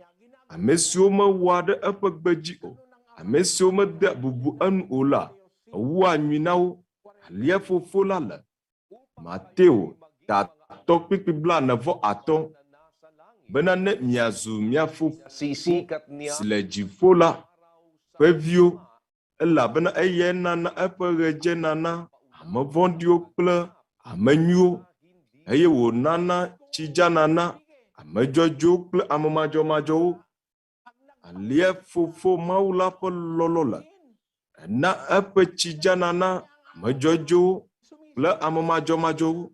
ame siwo mewɔa ɖe eƒe gbe dzi o, ame siwo mede bubu enu o la, ewɔa nyui na wo. Alia fofo la le. Mateo 3:45. benane miazu miaƒe Sisikat niya si le dziƒo la ƒe viwo, elabena eye nana eƒe ɣedze nana ame vɔ̃ɖiwo kple ame nyuiwo, eye wònana tsidzanana ame dzɔdzɔewo kple ame madzɔmadzɔwo. Alia Fofo Mawu la ƒe lɔlɔ le na eƒe tsidzanana ame dzɔdzɔewo kple ame madzɔmadzɔwo,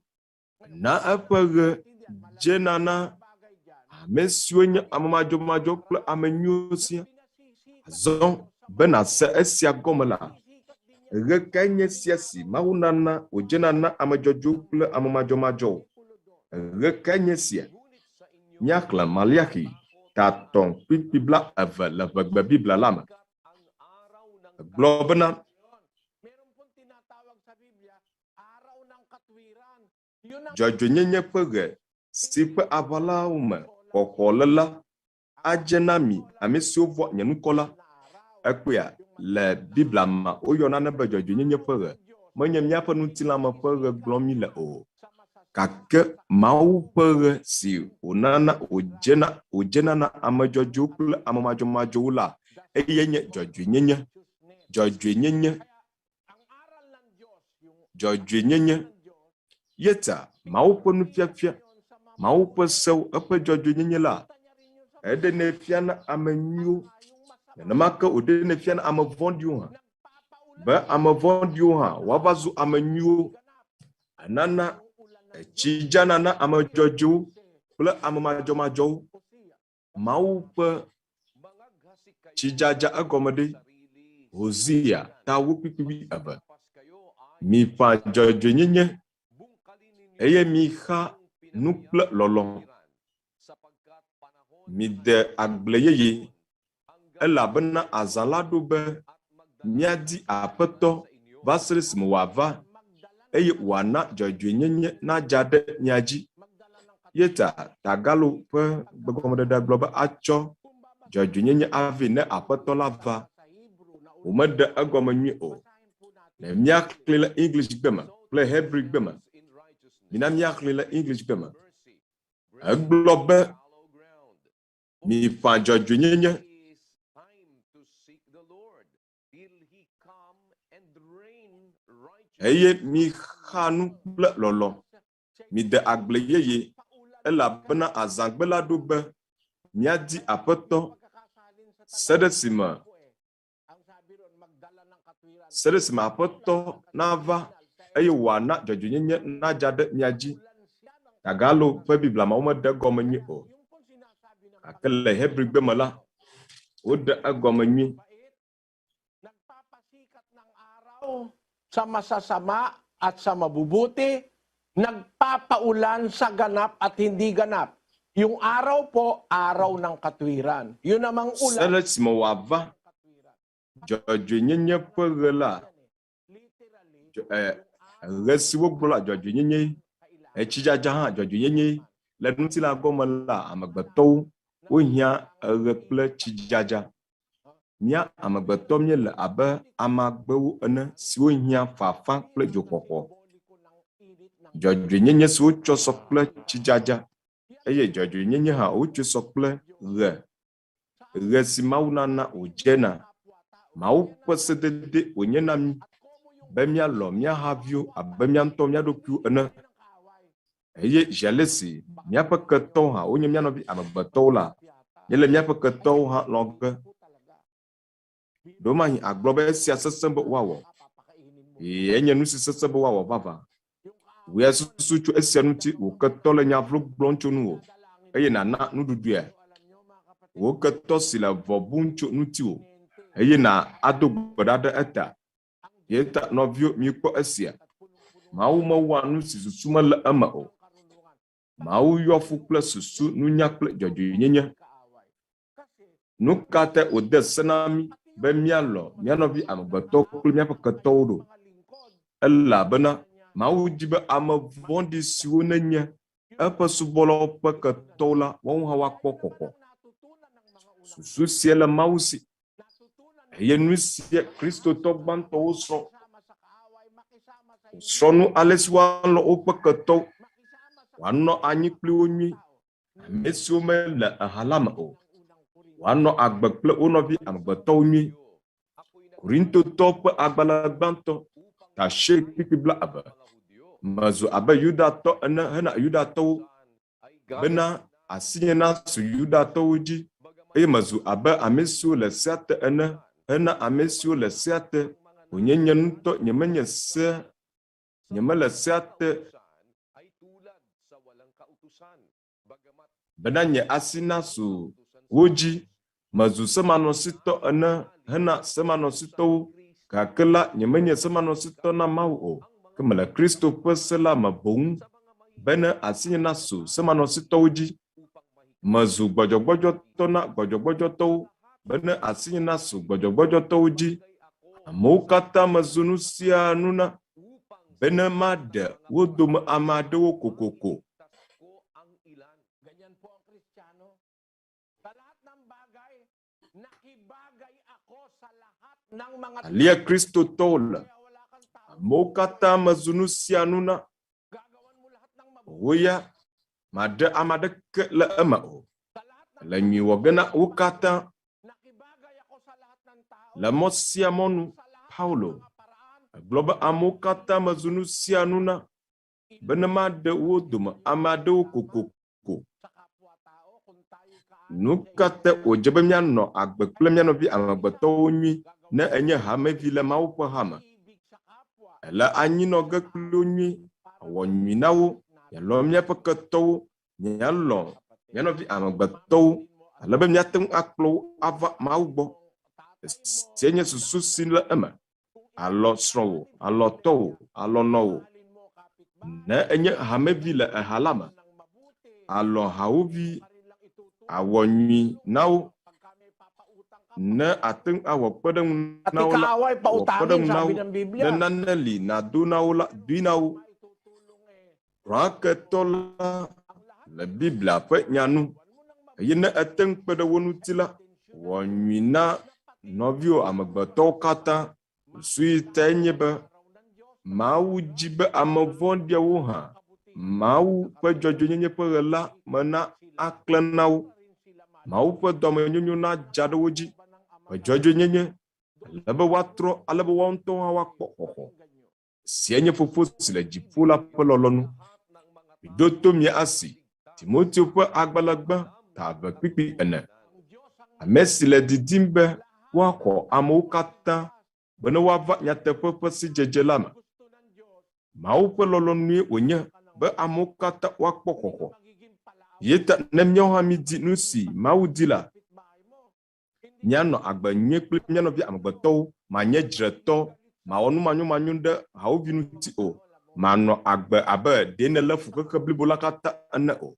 na eƒe ɣedzenana ame siwo nye ame madzɔmadzɔ kple ame nyuiwo sia. Azɔ bena se esia gɔme la, ɣe kae nye sia si Mawu nana wòdzenana ame dzɔdzɔewo kple ame madzɔmadzɔwo? Ɣe kae nye sia? Míaxlẽ Malachi 3:22 le ʋegbe Biblia la me. Gblɔ bena dzɔdzɔenyenye ƒe ɣe si ƒe aʋalawo me xɔxɔ le la adze na mi ame siwo vɔ̃ nye ŋkɔ la. Ekpea le Biblia me woyɔna ne be dzɔdzɔenyenye ƒe ɣe menye míaƒe ŋutilãme ƒe ɣe gblɔm mi le o, gake Mawu ƒe ɣe si wòdzenana ame dzɔdzɔewo kple ame madzɔmadzɔwo la, eye nye dzɔdzɔenyenye. Dzɔdzɔenyenye. Yeta Mawu ƒe nufiafia, Mawu ƒe sewo, eƒe dzɔdzɔenyenye la, eɖene fiana ame nyuiwo, nenema ke wòɖene fiana ame vɔ̃ɖiwo hã, be ame vɔ̃ɖiwo hã woava zu ame nyuiwo. Enana tsidzanana ame dzɔdzɔewo kple ame madzɔmadzɔwo. Mawu ƒe tsidzadza egɔme ɖe Hosea 2:22. Miƒã dzɔdzɔenyenye eye mixa nu kple lɔlɔ̃. Mide agble yeye, elabena azã la ɖo be míadi Aƒetɔ va se ɖe esime wòava, eye wòana dzɔdzɔenyenye nadza ɖe mia dzi. Yeta Tagalo ƒe gbegɔmeɖeɖe gblɔ be atsɔ dzɔdzɔenyenye ave ne Aƒetɔ la va. Womeɖe egɔme nyui o. Ne míaxlẽ le English gbe me kple Hebrew gbe me, mina míaxlẽ le English gbe me. Egblɔ be miƒã dzɔdzɔenyenye eye mixa nu kple lɔlɔ̃. Mide agble yeye, elabena azãgbe la ɖo be míadi Aƒetɔ se ɖe esime Aƒetɔ nava, eye wòana dzɔdzɔenyenye nadza ɖe mia dzi. Tagalo ƒe Biblia me womeɖe egɔme nyui o, gake le Hebrew gbe me la, woɖe egɔme nyui. Sa masasama at sa mabubuti, nagpapaulan sa ganap at hindi ganap. Yung araw po, araw ng katwiran. Yun namang ulan. Se ɖe esime wòava, dzɔdzɔenyenye ƒe ɣe la, ɣe si wogblɔ la dzɔdzɔenyenye, etsidzadza hã dzɔdzɔenyenye. Le ŋutilã gɔme la, amegbetɔwo wohiã ɣe kple tsidzadza. Mía amegbetɔ míele abe amagbewo ene siwo hiã fafa kple dzoxɔxɔ. Dzɔdzɔenyenye si wotsɔ sɔ kple tsidzadza, eye dzɔdzɔenyenye hã wotsɔ sɔ kple ɣe. Ɣe si Mawu nana wòdzena. Mawu ƒe sedede wònye na mí be míalɔ mía haviwo abe mía ŋutɔ mía ɖokuiwo ene. Eye ziale si míaƒe ketɔwo hã wonye mía nɔvi amegbetɔwo la, míele míaƒe ketɔwo hã lɔ̃ ge. Ɖomahi agblɔ be esia sesẽ be woawɔ. Enye nu si sesẽ be woawɔ vava. Wòya susu tso esia ŋuti wò ketɔ le nya vlo gblɔm tso nuwò, eye nana nuɖuɖuia. Wò ketɔ si le vɔ bum tso ŋutiwò, eye na ado gbe ɖa ɖe eta. Yeta nɔviwo mikpɔ esia. Mawu mewɔa nu si susu mele eme o. Mawu yɔ fu kple susu, nunya kple dzɔdzɔenyenye. Nu ka te wòde se na mí be míalɔ mía nɔvi amegbetɔwo kple míaƒe ketɔwo ɖo. Elabena Mawu di be ame vɔ̃ɖi siwo nenye eƒe subɔlawo ƒe ketɔwo la, woawo hã woakpɔ kɔkɔ. Susu sia le Mawu si. Eye nu sia Kristotɔ gbãtɔwo srɔ̃. Srɔ̃ nu ale si woalɔ woƒe ketɔwo, woanɔ anyi kpli wo nyui, Amesiwo mele ahalame o. Woanɔ agbe kple wo nɔvi amegbetɔwo nyuie. Korintotɔwo ƒe agbalẽ gbãtɔ tashe kpikpi bla abe. Mezu abe Yudatɔ ene hena Yudatɔwo bena asinye nasu Yudatɔwo dzi. Eye mezu abe ame siwo le sea te ene hena ame siwo le sea te wònye nye ŋutɔ nyemenye sea nyemele sea te bena nye asi nasu wo dzi. Mezu semanɔsitɔ ene hena semanɔsitɔwo gake la nyemenye semanɔsitɔ na Mawu o ke mele Kristo ƒe se la me boŋ bena asinye nasu semanɔsitɔwo dzi. Mezu gbɔdzɔgbɔdzɔtɔ na gbɔdzɔgbɔdzɔtɔwo bena asinye nasu gbɔdzɔgbɔdzɔtɔwo dzi. Amewo katã mezu nu sia nu na bena maɖe wo dome ame aɖewo kokoko. Alia Kristotɔwo le. Amewo katã mezu nu sia nu na. Woya maɖe ame aɖeke le eme o. Le nyui wɔ ge na wo katã. Le mɔ sia mɔnu Paulo egblɔ be amewo katã mezu nu sia nu na bena maɖe wo dome ame aɖewo kokoko. Nu katã wòdze be míanɔ agbe kple mía nɔvi amegbetɔwo nyui ne enye hamevi le Mawu ƒe hame. Ele anyinɔge kpli wo nyui, wɔ nyui na wo, yalɔ míaƒe ketɔwo, míalɔ mía nɔvi amegbetɔwo, ale be míate ŋu akplɔ wo ava Mawu gbɔ. Sie nye susu si le eme. Alɔ srɔ̃wò, alɔ tɔwò, alɔ nɔwò. Ne enye hamevi le eha la me, alɔ hawòvi, awɔ nyui na wo. Ne ate ŋu awɔ kpeɖeŋu na wo la, wɔ kpeɖeŋu na wo. Ne nane li nado na wo la, dui na wo. Rɔ̃aketɔ la le Biblia ƒe nyanu. Eye ne ete ŋu kpe ɖe wo ŋuti la, wɔ nyui na nɔviwo amegbetɔwo katã. Suetae nye be Mawu dzi be ame vɔ̃ɖiawo hã Mawu ƒe dzɔdzɔenyenye ƒe ɣe la mena aklẽ na wo. Mawu ƒe dɔmenyonyo na dza ɖe wo dzi. Ƒe dzɔdzɔenyenye le be woatrɔ ale be woawo ŋutɔ hã woakpɔ xɔxɔ. Sie nye Fofo si le dziƒo la ƒe lɔlɔ̃nu. Miɖo to mia asi Timoteo ƒe agbalẽ gbã ta 2:4. Ame si le didim be woaxɔ amewo katã bena woava nyateƒe ƒe sidzedze la me. Mawu ƒe lɔlɔ̃nue wònye be amewo katã woakpɔ xɔxɔ. Yeta ne míawo hã mídi nu si Mawu di la, míanɔ agbe nyuie kple mía nɔvi amegbetɔwo, manye dzretɔ, mawɔ nu manyomanyo ɖe hawòvi ŋuti o. Manɔ agbe abe ɖe nele fukeke blibo la katã ene o.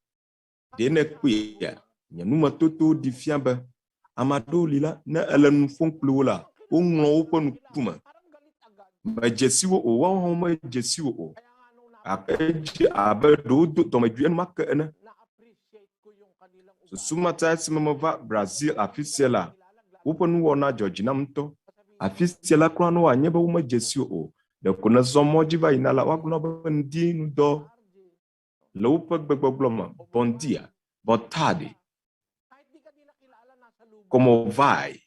Ɖe ne kpuia, nye numetotowo ɖi fia be ame aɖewo li la, ne ele nu ƒom kpli wo la, woŋlɔ woƒe ŋkume. Medze si wo o, woawo hã medze si wo o. Edze abe ɖewo do dɔmedzoe enumake ene. Susumata esi meva Brazil afi sia la, woƒe nuwɔna dzɔ dzi nam ŋutɔ. Afi sia la kura ne woanye be womedze si wo o. Ɖeko ne zɔ mɔ dzi va yina la, woagblɔ be ŋdi ŋudɔ le woƒe gbegbɔgblɔ me. Bom dia, boa tarde, como vai.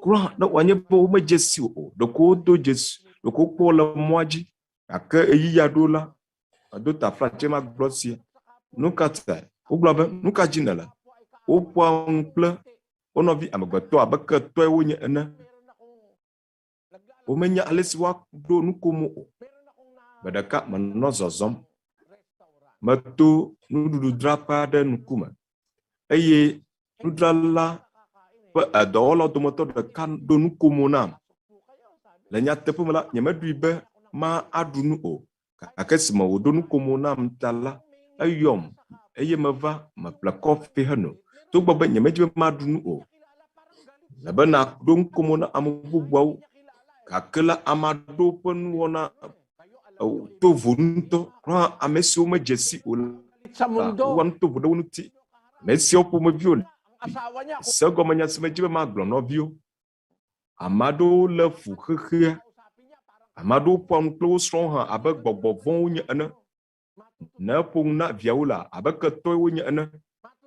Kura ne woanye be womedze si wo o. Ɖeko wodo dzesi, ɖeko wokpɔ le mɔa dzi. Gake eyi ya ɖo la, edo taflatse ma gblɔ sia. Nu ka ta? Wogblɔ be nu ka dzi nele? Woƒoa ŋu kple wo nɔvi amegbetɔ abe ketɔe wonye ene. Womenya ale si woaɖo nukomo o. Gbe ɖeka menɔ zɔzɔm. Meto nuɖuɖudzraƒe aɖe ŋkume. Eye nudzrala ƒe edɔwɔlawo dometɔ ɖeka ɖo nukomo nam. Le nyateƒe me la, nyemeɖoe be ma aɖu nu o. Gake si me wòɖo nukomo nam ta la, eyɔm. Eye meva meƒle kɔfi heno. Togbɔ be nyemedzi be maɖu nu o. Le be naɖo nukomo na ame bubuwo. Gake la ame aɖewo ƒe nuwɔna to vo ŋutɔ. Rɔ̃ ame siwo medze si o la, wowɔ nu to vo ɖe wo ŋuti. Ame siwo ƒomeviwo li. Se gɔmenya si medzi be magblɔ nɔviwo. Ame aɖewo le fu xexea. Ame aɖewo ƒoa nu kple wo srɔ̃wo hã abe gbɔgbɔ vɔ̃wo nye ene. na pung na viaula abaka toy nya ana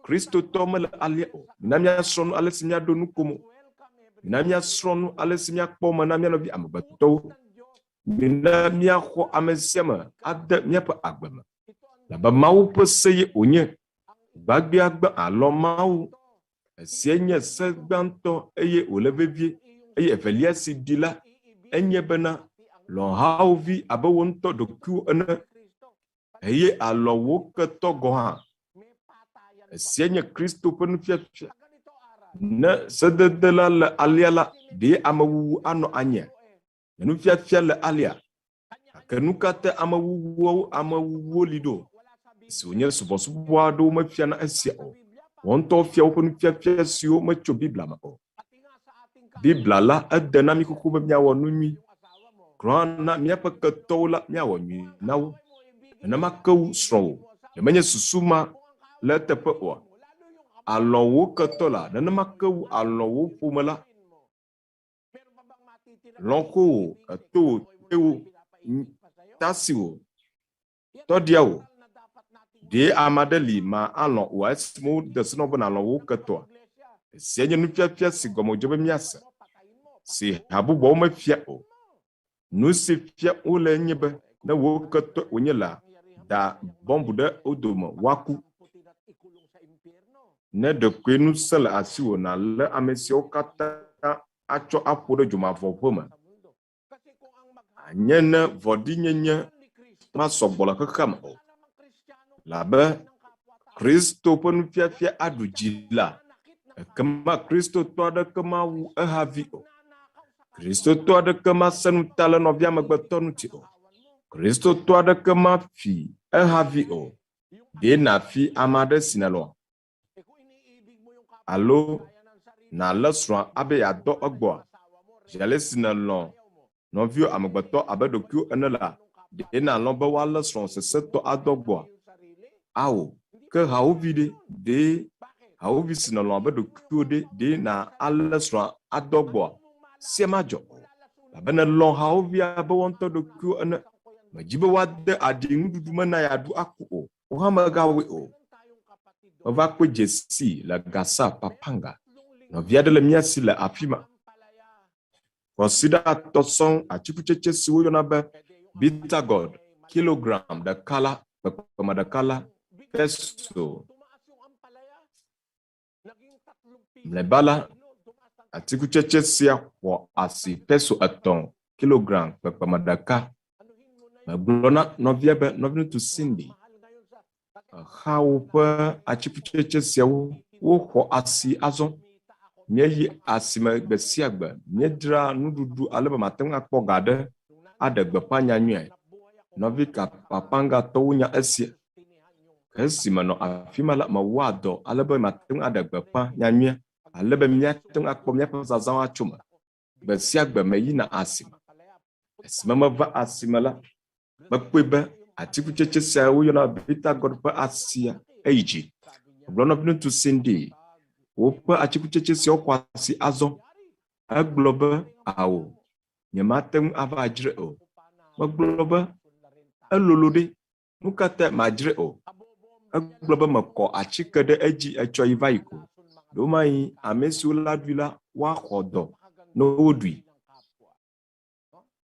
Kristotɔwo mele alia o. Na mia srɔ̃nu ale si mia do nukomo. Na mia srɔ̃nu ale si mia kpɔ me na mia nɔvi amegbetɔwo. Na mia xɔ ame sia me ade miaƒe agbe me. Labe Mawu ƒe se ye wònye. Gbagbe agbe alɔ Mawu. Esia nye se gbãtɔ eye wòle vevie. Eye evelia si di la enye bena lɔ hawòvi abe wo ŋutɔ ɖokuiwo ene. Eye alɔ wo ketɔ gɔ hã. Esia nye Kristo ƒe nufiafia. Ne sedede la le alia la, ɖe amewuwu anɔ anya. Nufiafia le alia. Ke nu ka te amewuwo li ɖo? Si wònye subɔsubɔ aɖewo mefia na esia o. Wɔn ŋutɔ fia woƒe nufiafia siwo metso Biblia me o. Biblia la ede na mi kuku be miawɔ nu nyui. Grɔ na míaƒe ketɔwo la miawɔ nyui na wo. Nenema ke wu srɔ̃wo. Menye susu ma le teƒe oa. Alɔwo ketɔ la, nenema ke wu alɔwo ƒome la. Lɔ̃xowo, etowo, tewo, tasiwo, tɔɖiawo. Ɖe ame aɖe li ma alɔ oa esi mo de se na be alɔwo ketɔa. Esia nye nufiafia si gɔme dze be miase. Si habubuawo mefia o. Nu si fia wole nye be ne wo ketɔ wonye la da bɔmbu ɖe wo dome woaku. Ne ɖekoe nu se le asiwò na le ame siawo katã atsɔ aƒo ɖe dzomavɔʋe me. Anye ne vɔɖinyenye masɔgbɔ le xexea me o. Labe Kristo ƒe nufiafia aɖu dzi la, ekema Kristotɔ aɖeke mawu ehavi o. Kristotɔ aɖeke masẽ nu ta le nɔvia amegbetɔ ŋuti o. Kristotɔ aɖeke mafi ehavi o. Ɖe nafi ame aɖe si nelɔ. Alo nalé srɔ̃a abe yeadɔ egbɔa. Zi si nelɔ nɔvio amegbetɔ abe ɖokuiwo ene la, ɖe nalɔ be woalé srɔ̃ sesetɔ adɔ gbɔa. Awo, ke hawòvi ɖe hawòvi si nelɔ abe ɖokuiwo ɖe na alé srɔ̃a adɔ gbɔa. Sia madzɔ o. Labe ne lɔ hawòvi abe wo ŋutɔ ɖokuiwo ene. Medzi be woade aɖi ŋuɖuɖu me na yeaɖu aku o. Wo hã megawɔe o. Meva kpɔ dzesi le gasa papanga. Nɔvi aɖe le mia si le afi ma. Kɔsiɖa atɔ sɔŋ atikutsetse siwo yɔna be bitter gourd kilogram ɖeka la, kpekpeme ɖeka la, peso. Mlɔeba la, atikutsetse sia xɔ asi peso 3 kilogram kpekpeme ɖeka. Megblɔ na nɔvia be nɔvi ŋutsu Cindy. Xawo ƒe atikutsetse siawo woxɔ asi azɔ. Míeyi asime gbe sia gbe. Míedzra nuɖuɖu ale be mate ŋu akpɔ ga ɖe aɖe gbeƒã nyanyuie. Nɔvi papanga tɔwo nya esia. Esi menɔ afi ma la mewɔ adɔ ale be mate ŋu aɖe gbeƒã nyanyuie. Ale be míate ŋu akpɔ míaƒe zazãwo atso me. Gbe sia gbe meyina asime. Esime meva asime la, mekpɔe be atikutsetse siawo yɔna bitter gourd ƒe asia eyi dzi. Gblɔ nɔvi ŋutsu Cindy. Woƒe atikutsetse siawo xɔ asi azɔ. Egblɔ be awo, nyemate ŋu ava dzre o. Megblɔ be elolo ɖe, nu ka te madzre o. Egblɔ be mekɔ atike ɖe edzi etsɔ yi va yi ko. Ɖomayi ame siwo la ɖui la woaxɔ dɔ ne woɖui.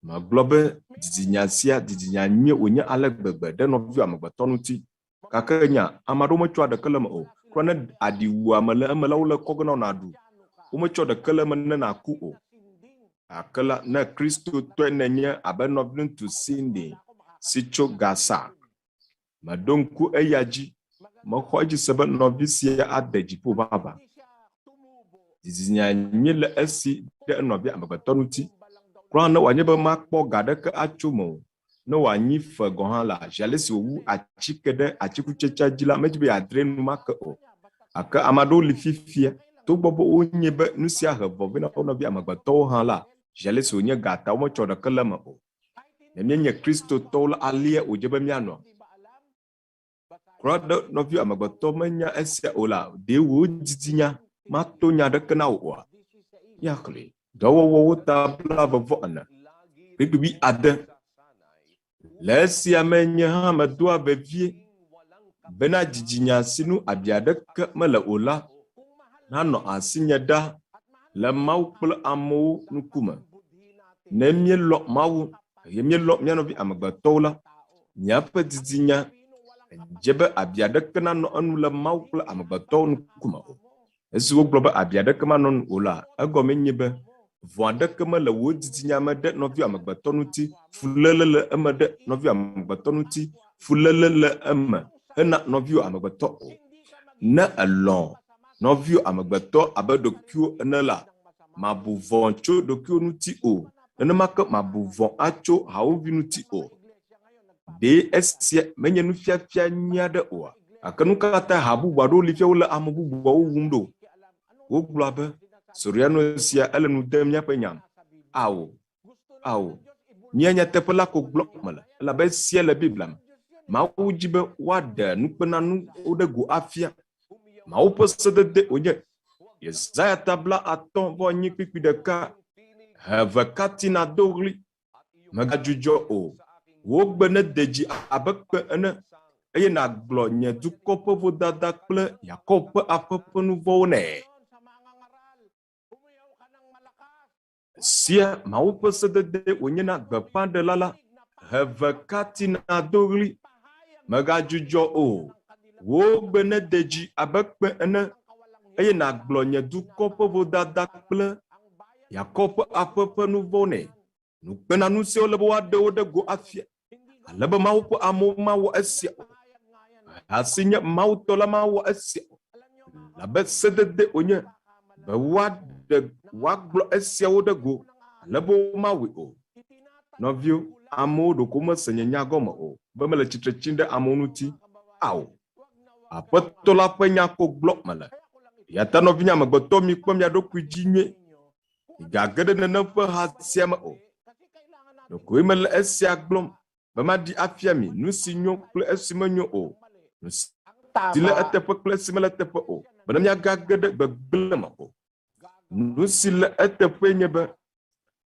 Megblɔ be didinya sia didinya nyuie wònye ale gbegbe ɖe nɔvio amegbetɔ ŋuti. Gake nya ame aɖewo metsɔ aɖeke le me o. Kura ne aɖi wu ame le eme la wole kɔ gena naɖu. Wometsɔ ɖeke le me ne naku o. Gake la ne Kristotɔe nenye abe nɔvi ŋutsu Cindy si tso gasa. Meɖo ŋku eya dzi. Mexɔ edzi se be nɔvi sia ade dziƒo vava. Didinya nyuie le esi ɖe nɔvi amegbetɔ ŋuti. Kura ne wòanye be makpɔ ga ɖeke atso me o. Ne wòanyi fe gɔ hã la, ale si wòwu atike ɖe atikutsetsea dzi la, medzi be yeadre nu make o. Ake ame aɖewo li fifia. Togbɔ be wonye be nu sia he vɔvɛ na wo nɔvi amegbetɔwo hã la, ale si wònye gata wometsɔ ɖeke le me o. Ne míenye Kristotɔwo la, alia wòdze be míanɔ. Kura ɖe nɔvi amegbetɔ menya esia o la, ɖe wò didinya mato nya ɖeke na wò oa. Míaxlẽ. Dɔwɔwɔwo ta 24. Kpekpevi ade. Lesia menye hã medoa vevie bena dzidzinya sinu abiadeke mele ola nanɔ asinye ɖa le Mawu kple amewo nukume. Ne míelɔ Mawu eye míelɔ mía nɔvi amegbetɔwo la, míaƒe dzidzinya dze be abiadeke nanɔ enu le Mawu kple amegbetɔwo nukume o. Esi wogblɔ be abiadeke manɔ nu o la, egɔme nye be vɔ aɖeke mele wo dzidzinya me ɖe nɔvi amegbetɔ ŋuti, fuléle le eme ɖe nɔvi amegbetɔ ŋuti, fuléle le eme hena nɔviwo amegbetɔ o. Ne elɔ nɔviwo amegbetɔ abe ɖokuiwo ene la, mabu vɔ tso ɖokuiwo ŋuti o. Nenema ke mabu vɔ atso hawòvi ŋuti o. Ɖe esia menye nufiafia nyui aɖe oa? Gake nu katã ha bubu aɖewo li fia wole ame bubuawo wum ɖo. Wogblɔ be Soriano sia ele nu dem míaƒe nya. Awo. Mía nyateƒe la ko gblɔm mele, elabe sia le Biblia me. Mawu dzi be woaɖe nukpenanu ɖe go afia. Mawu ƒe sedede wònye Yesaya tabla 5:1 heve katina do ɣli, megadzudzɔ o. Wogbe ne de dzi abe kpe ene, eye nàgblɔ nye dukɔ ƒe vodada kple Yakob ƒe aƒe ƒe nu vɔ̃wo nɛ. Sia Mawu ƒe sedede wònye na gbeƒãɖela la, heve katina do ɣli, megadzudzɔ o. Wogbe ne de dzi abe kpe ene, eye nàgblɔ nye dukɔ ƒe vodada kple Yakob ƒe aƒe ƒe nu vɔ̃wo nɛ. Nukpenanu siawo le be woaɖewo ɖe go afia. Ale be Mawu ƒe amewo mawɔ esia o. Asi nye Mawu tɔ la mawɔ esia o. Labe sedede wònye be woagblɔ esiawo ɖe go, ale be womawɔe o. Nɔviwo, amewo ɖoko mese nye nya gɔme o, be mele tsitre tsim ɖe amewo ŋuti. Awo. Aƒetɔ la ƒe nya ko gblɔ mele. Ya ta nɔvinye amegbetɔ mi kpe mia ɖokui dzi nyuie. Gage ɖe nene ƒe ha sia me o. Ɖokoe mele esia gblɔm be maɖi afia mi nu si nyo kple esi menyo o. Nu si le eteƒe kple esi mele eteƒe o. Bena miagage ɖe gbegblẽ me o. Nu si le eteƒe nye be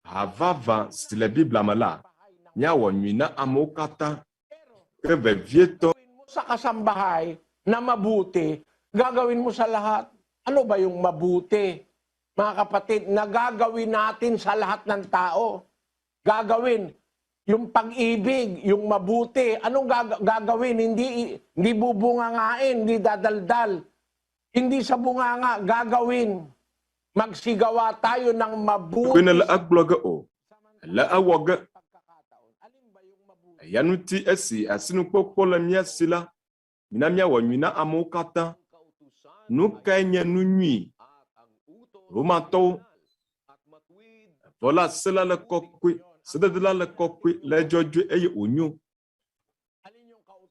havava si le Biblia me la, miawɔ nyui na amewo katã. Ke vevietɔ Sa kasambahay na mabuti, gagawin mo sa lahat. Ano ba yung mabuti? Mga kapatid, na gagawin natin sa lahat ng tao. Gagawin yung pag-ibig, yung mabuti. Anong gagawin? Hindi bubungangain, hindi dadaldal. Hindi sa bunganga, gagawin. Magsigawa tayo ng mabuti. Kung nalaagblog o, laawag. Yanuti esi asinu kpokpolo mia sila, mina mia wanyuna amokata. Nukainye nunyi. Romato. Vola sela le kokwe, sededela le kokwe, le jojwe eye onyo.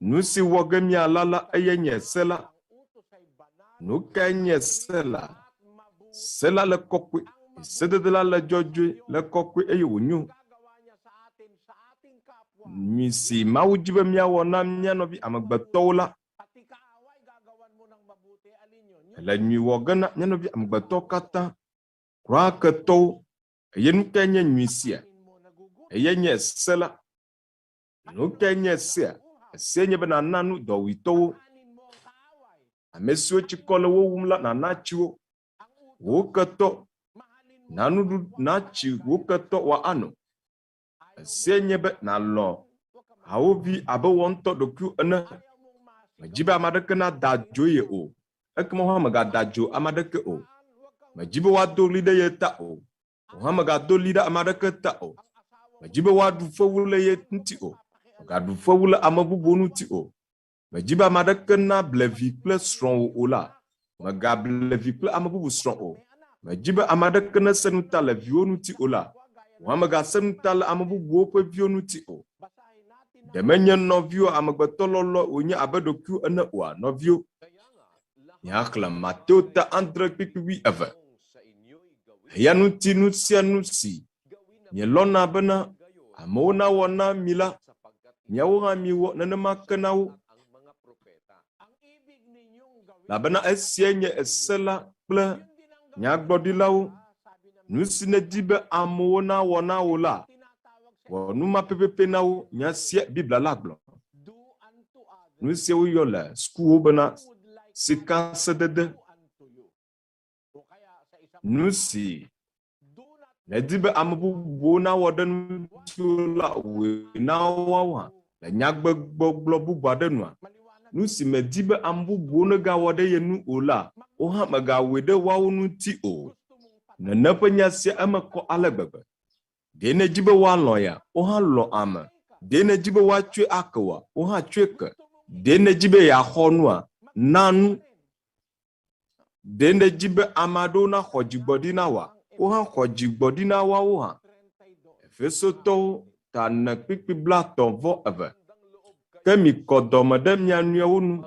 Nusi wage mia lala eye nye sela. Nukainye sela. Sela le kokwe, sededela le jojwe, le kokwe eye onyo. Misi Mawu dzi be miawɔ na mia nɔvi amegbetɔwo la. Le nyui wɔ ge na mia nɔvi amegbetɔwo katã. Kura ketɔwo. Eye nu kae nye nyui sia? Eye nye se la. Nu kae nye sia? Se nye be nana nu dɔwuitɔwo. Ame siwo tsikɔ le wo wum la nana tsi wo. Wo ketɔ. Na nuɖuɖu na tsi wo ketɔ wa ano. Se nye be nalɔ hawòvi abe wɔntɔ ɖokui ene. Medzi be ame aɖeke na da dzo ye o. Ekema hã megada dzo ame aɖeke o. Medzi be woado li ɖe ye ta o. Hã megado li ɖe ame aɖeke ta o. Medzi be woaɖu fewu le ye ŋuti o. Megaɖu fewu le ame bubuwo ŋuti o. Medzi be ame aɖeke na blevi kple srɔ̃wò o la. Megablevi kple ame bubu srɔ̃ o. Medzi be ame aɖeke nese nu ta le viwo ŋuti o la. Hã megase nu ta le ame bubuwo ƒe viwo ŋuti o. Demenye nɔviwo amegbetɔ lɔlɔ wònye abe ɖokuiwo ene oa nɔviwo. Miaxlẽ Mateo ta 9:12. Eya ŋuti nu sia nu si mielɔna bena amewo nawɔ na mi la, miawo hã miwɔ nenema ke na wo. Labena esia nye ese la kple nyagblɔɖilawo. Nu si nedi be amewo nawɔ na wo la, Numa pepe nao nya sia Biblia laglo. Nu se wo yo la school bana sika sedede. Nu si la dibe amebubuwo na woden tula we na wawa la nya gbegbɔgblɔ bubu ade nua. Nu si me dibe amebubuwo ne ga wode ye nu ola o ha me ga we de wawo nu ti o. Nene pe nya sia eme ko ale gbegbe. De ne jibe wa lo ya o ha lo ame. De ne jibe wa twe akewa o ha twe ke. De ne jibe ya honua nanu. De ne jibe amado na khojigbodi na wa o ha khojigbodi na wa o ha. Efesoto ta na pipi bla tonvo eve. Kemi kodome de mianuawo nu.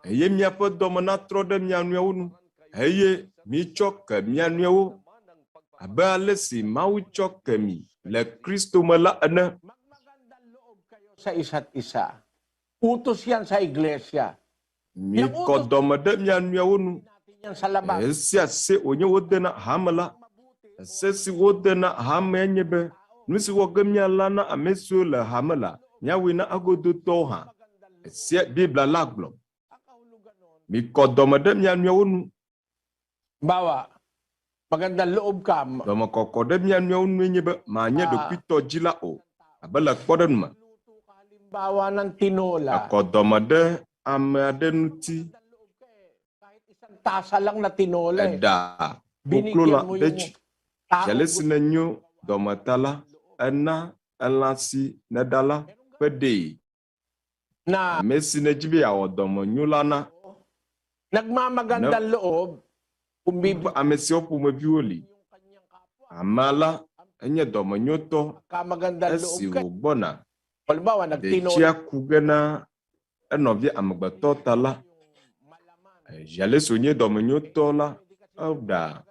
Eye miaƒe dome na trɔ de mianuawo nu. Eye mi tsɔ ke mianuawo abe ale si Mawu tsɔ ke mi le Kristo me la ene. Sa isa't isa. Utos yan sa iglesia. Mi kodome de mianuawo nu. Esi ase onye wode na hamela. Ese si wode na hame nye be. Nu si woge miala na amesuo le hamela. Nyawe na agodo to ha. Esi Biblia la gblɔ. Mi kodome de mianuawo nu. Bawa. Magandang loob ka. Ŋutegã de mianuawo nu nye be ma nye ɖokui tɔdzi la o. Abe le kpɔɖenu me. Bawa nan tinola. Kodome de ame aɖe ŋuti. Tasalang na tinola. Eda koklo la de dzi. Jale si ne nyo dɔmetala ena elã si ne da la ƒe ɖee. Na ame si ne dzi be awɔ dɔme nyo la na. Nagma magandang loob. Ame siwo ƒomeviwo li. Ame la enye dɔmenyotɔ esi wògbɔna. Detsia ku ge na enɔvia amegbetɔ ta la. Jale si wònye dɔmenyotɔ la eɖa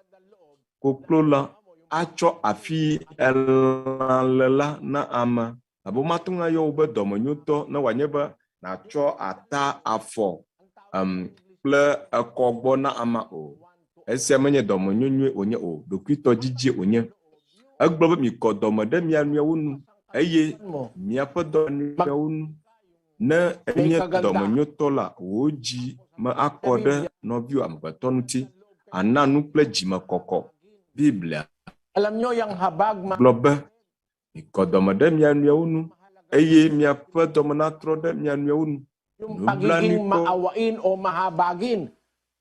koklo la atsɔ afi elã le la na ame. Abo mate ŋu ayɔ wo be dɔmenyotɔ ne wòanye be natsɔ ata afɔ kple ekɔ gbɔ na ama o. Esia menye dɔmenyonyoe wònye o. Ɖokuitɔ dzidzi wònye. Egblɔ be mi kɔ dɔme ɖe mia nɔewo nu eye miaƒe dɔmenyɔewo nu. Ne enye dɔmenyotɔ la wò dzi me akɔ ɖe nɔviwò amegbetɔ ŋuti. Ana nu kple dzimekɔkɔ. Biblia gblɔ be mi kɔ dɔme ɖe mia nɔewo nu eye miaƒe dɔme natrɔ ɖe mia nɔewo nu.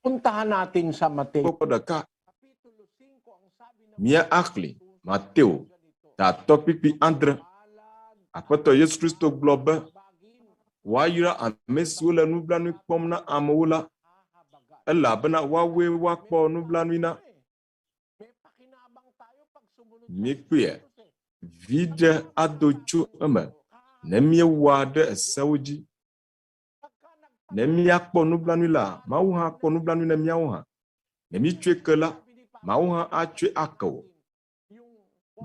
Puntahan natin sa Mateo. Mia akli Mateo ta topipi andre. Aƒetɔ Yesu Kristo gblɔ be woayra ame siwo le nublanui kpɔm na amewo la elabena woawoe woakpɔ nublanui na. Mikpɔe viɖe ado tso eme ne míewɔa ɖe esewo dzi. Ne míakpɔ nublanui la, Mawu hã kpɔ nublanui ne míawo hã. Ne mítsɔe ke la, Mawu hã atsɔe ake wo.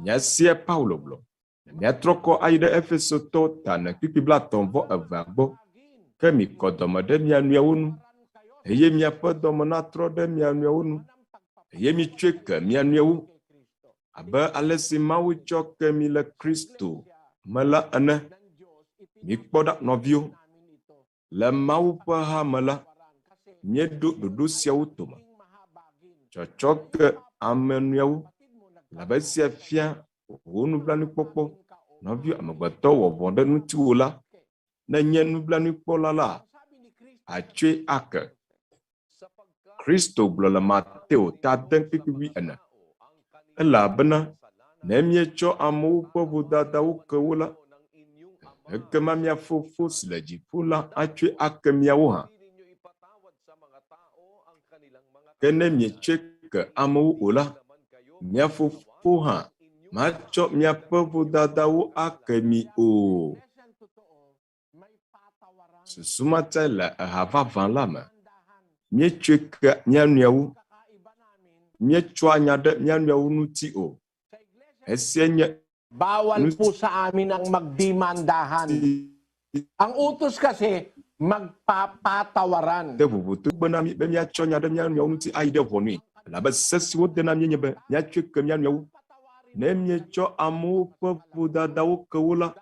Nyasia Paulo gblɔ. Ne míatrɔ kɔ ayi ɖe Efesotɔ ta ne kpikpi bla tɔ̃vɔ evea gbɔ. Ke mi kɔ dɔme ɖe mia nɔewo nu. Eye miaƒe dɔme natrɔ ɖe mia nɔewo nu. Eye mitsɔe ke mia nɔewo. Abe ale si Mawu tsɔ ke mi le Kristo me la ene. Mikpɔ ɖa nɔviwo. Le Mawu ƒe hame la, míeɖo ɖoɖo siawo tome. Tsɔtsɔ ke ame nɔewo. Labe esia fia wò nublanuikpɔkpɔ. Nɔvi amegbetɔ wɔvɔ ɖe ŋutiwò la. Ne nye nublanuikpɔla la, atsɔe ake. Kristo gblɔ le Mateo ta 10:14. Elabena ne mietsɔ amewo ƒe vodadawo ke wo la, ekema mia Fofo si le dziƒo la atsɔe ake miawo hã. Ke ne mietsɔe ke amewo o la, mia Fofo hã matsɔ miaƒe vodadawo ake mi o. Susumata le eha vavã la me. Míetsɔe ke mia nɔewo. Míetsɔa nya ɖe mia nɔewo ŋuti o. Esia nye bawal po sa amin ang magdimandahan. Ang utos kasi magpapatawaran. Vovoto gbena mi be miatsɔ nya ɖe mia nɔewo ŋuti ayi ɖe ʋɔnui. Elabe se siwo de na mi nye be míatsɔe ke mia nɔewo. ne mietsɔ amewo ƒe vodadawo ke wo la,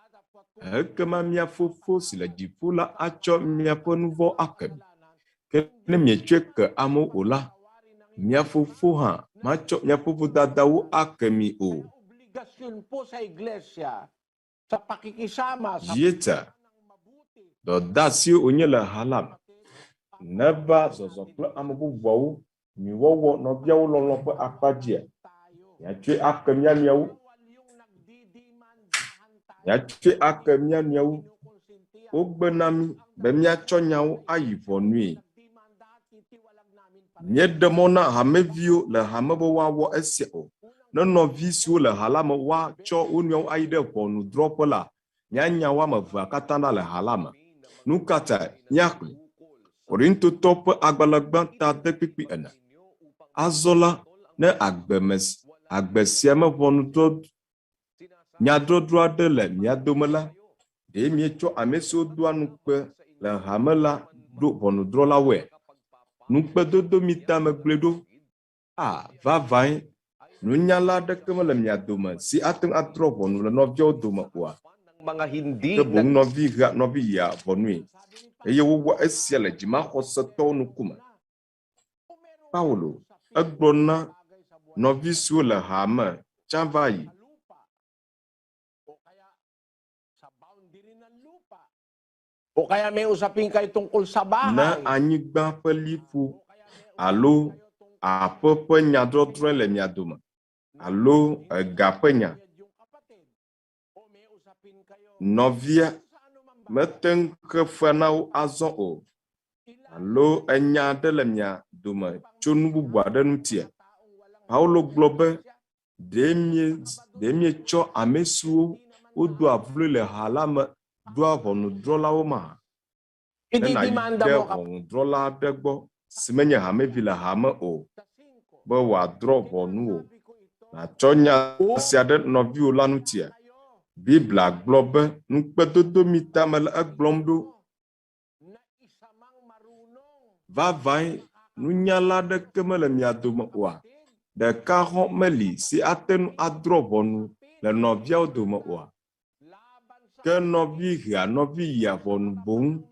ekema mia Fofo si le dziƒo la atsɔ miaƒe nu vɔ ake mi. Ke ne mietsɔe ke amewo o la, mia Fofo hã matsɔ miaƒe vodadawo ake mi o. Jieta dɔdeasiwo wonye le ha la me. Neva zɔzɔ kple ame bubuawo miwɔwɔ nɔviawo lɔlɔ̃ ƒe akpadzia. Miatsɔe ake mia nɔewo. Miatsɔe ake mia nɔewo. Wogbe na mi be miatsɔ nyawo ayi ʋɔnue. Míeɖe mɔ na hameviwo le hame be woawɔ esia o. Ne nɔvi siwo le ha la me woatsɔ wo nɔewo ayi ɖe ʋɔnudrɔ̃ƒe la, mianya wo ame evea katã ɖa le ha la me. Nu ka ta míaxlẽ? Korintotɔwo ƒe agbalẽ gbãtɔ 4:4. Azɔ la, ne agbe sia me nyadɔdrɔ̃ aɖe le mia dome la, ɖe mietsɔ ame siwo doa nukpe le hame la ɖo ʋɔnudrɔ̃lawoe. Nukpedodo mi tame gblẽ ɖo. Vavãe, nunyala aɖeke mele mia dome si ate ŋu adrɔ̃ ʋɔnu le nɔviawo dome oa. Ke boŋ nɔvi hea nɔvi yia ʋɔnue. Eye wowɔ esia le dzimaxɔsetɔwo ŋkume. Paulo egblɔ na nɔvi siwo le ha me tsã va yi. Ne anyigba ƒe liƒo alo aƒe ƒe nyadɔdrɔ̃ le mia dome alo ega ƒe nya, nɔvia mete ŋu xe fe na wo azɔ o, alo enya aɖe le mia dome tso nu bubu aɖe ŋutia. Paulo gblɔ be ɖe mietsɔ ame siwo wodoa vloe le ha la me doa ʋɔnudrɔ̃lawo ma. Ne nayi ɖe ʋɔnudrɔ̃la aɖe gbɔ si menye hamevi le hame o be wòadrɔ̃ ʋɔnu o, natsɔ nya sia ɖe nɔviwo la ŋutia. Biblia gblɔ be nukpedodo mi tame le egblɔm ɖo. Vavãe, nunyala aɖeke mele mia dome oa. Ɖeka hɔ̃ meli si ate ŋu adrɔ̃ ʋɔnu le nɔviawo dome oa. Ke nɔvi hea nɔvi yia ʋɔnu boŋ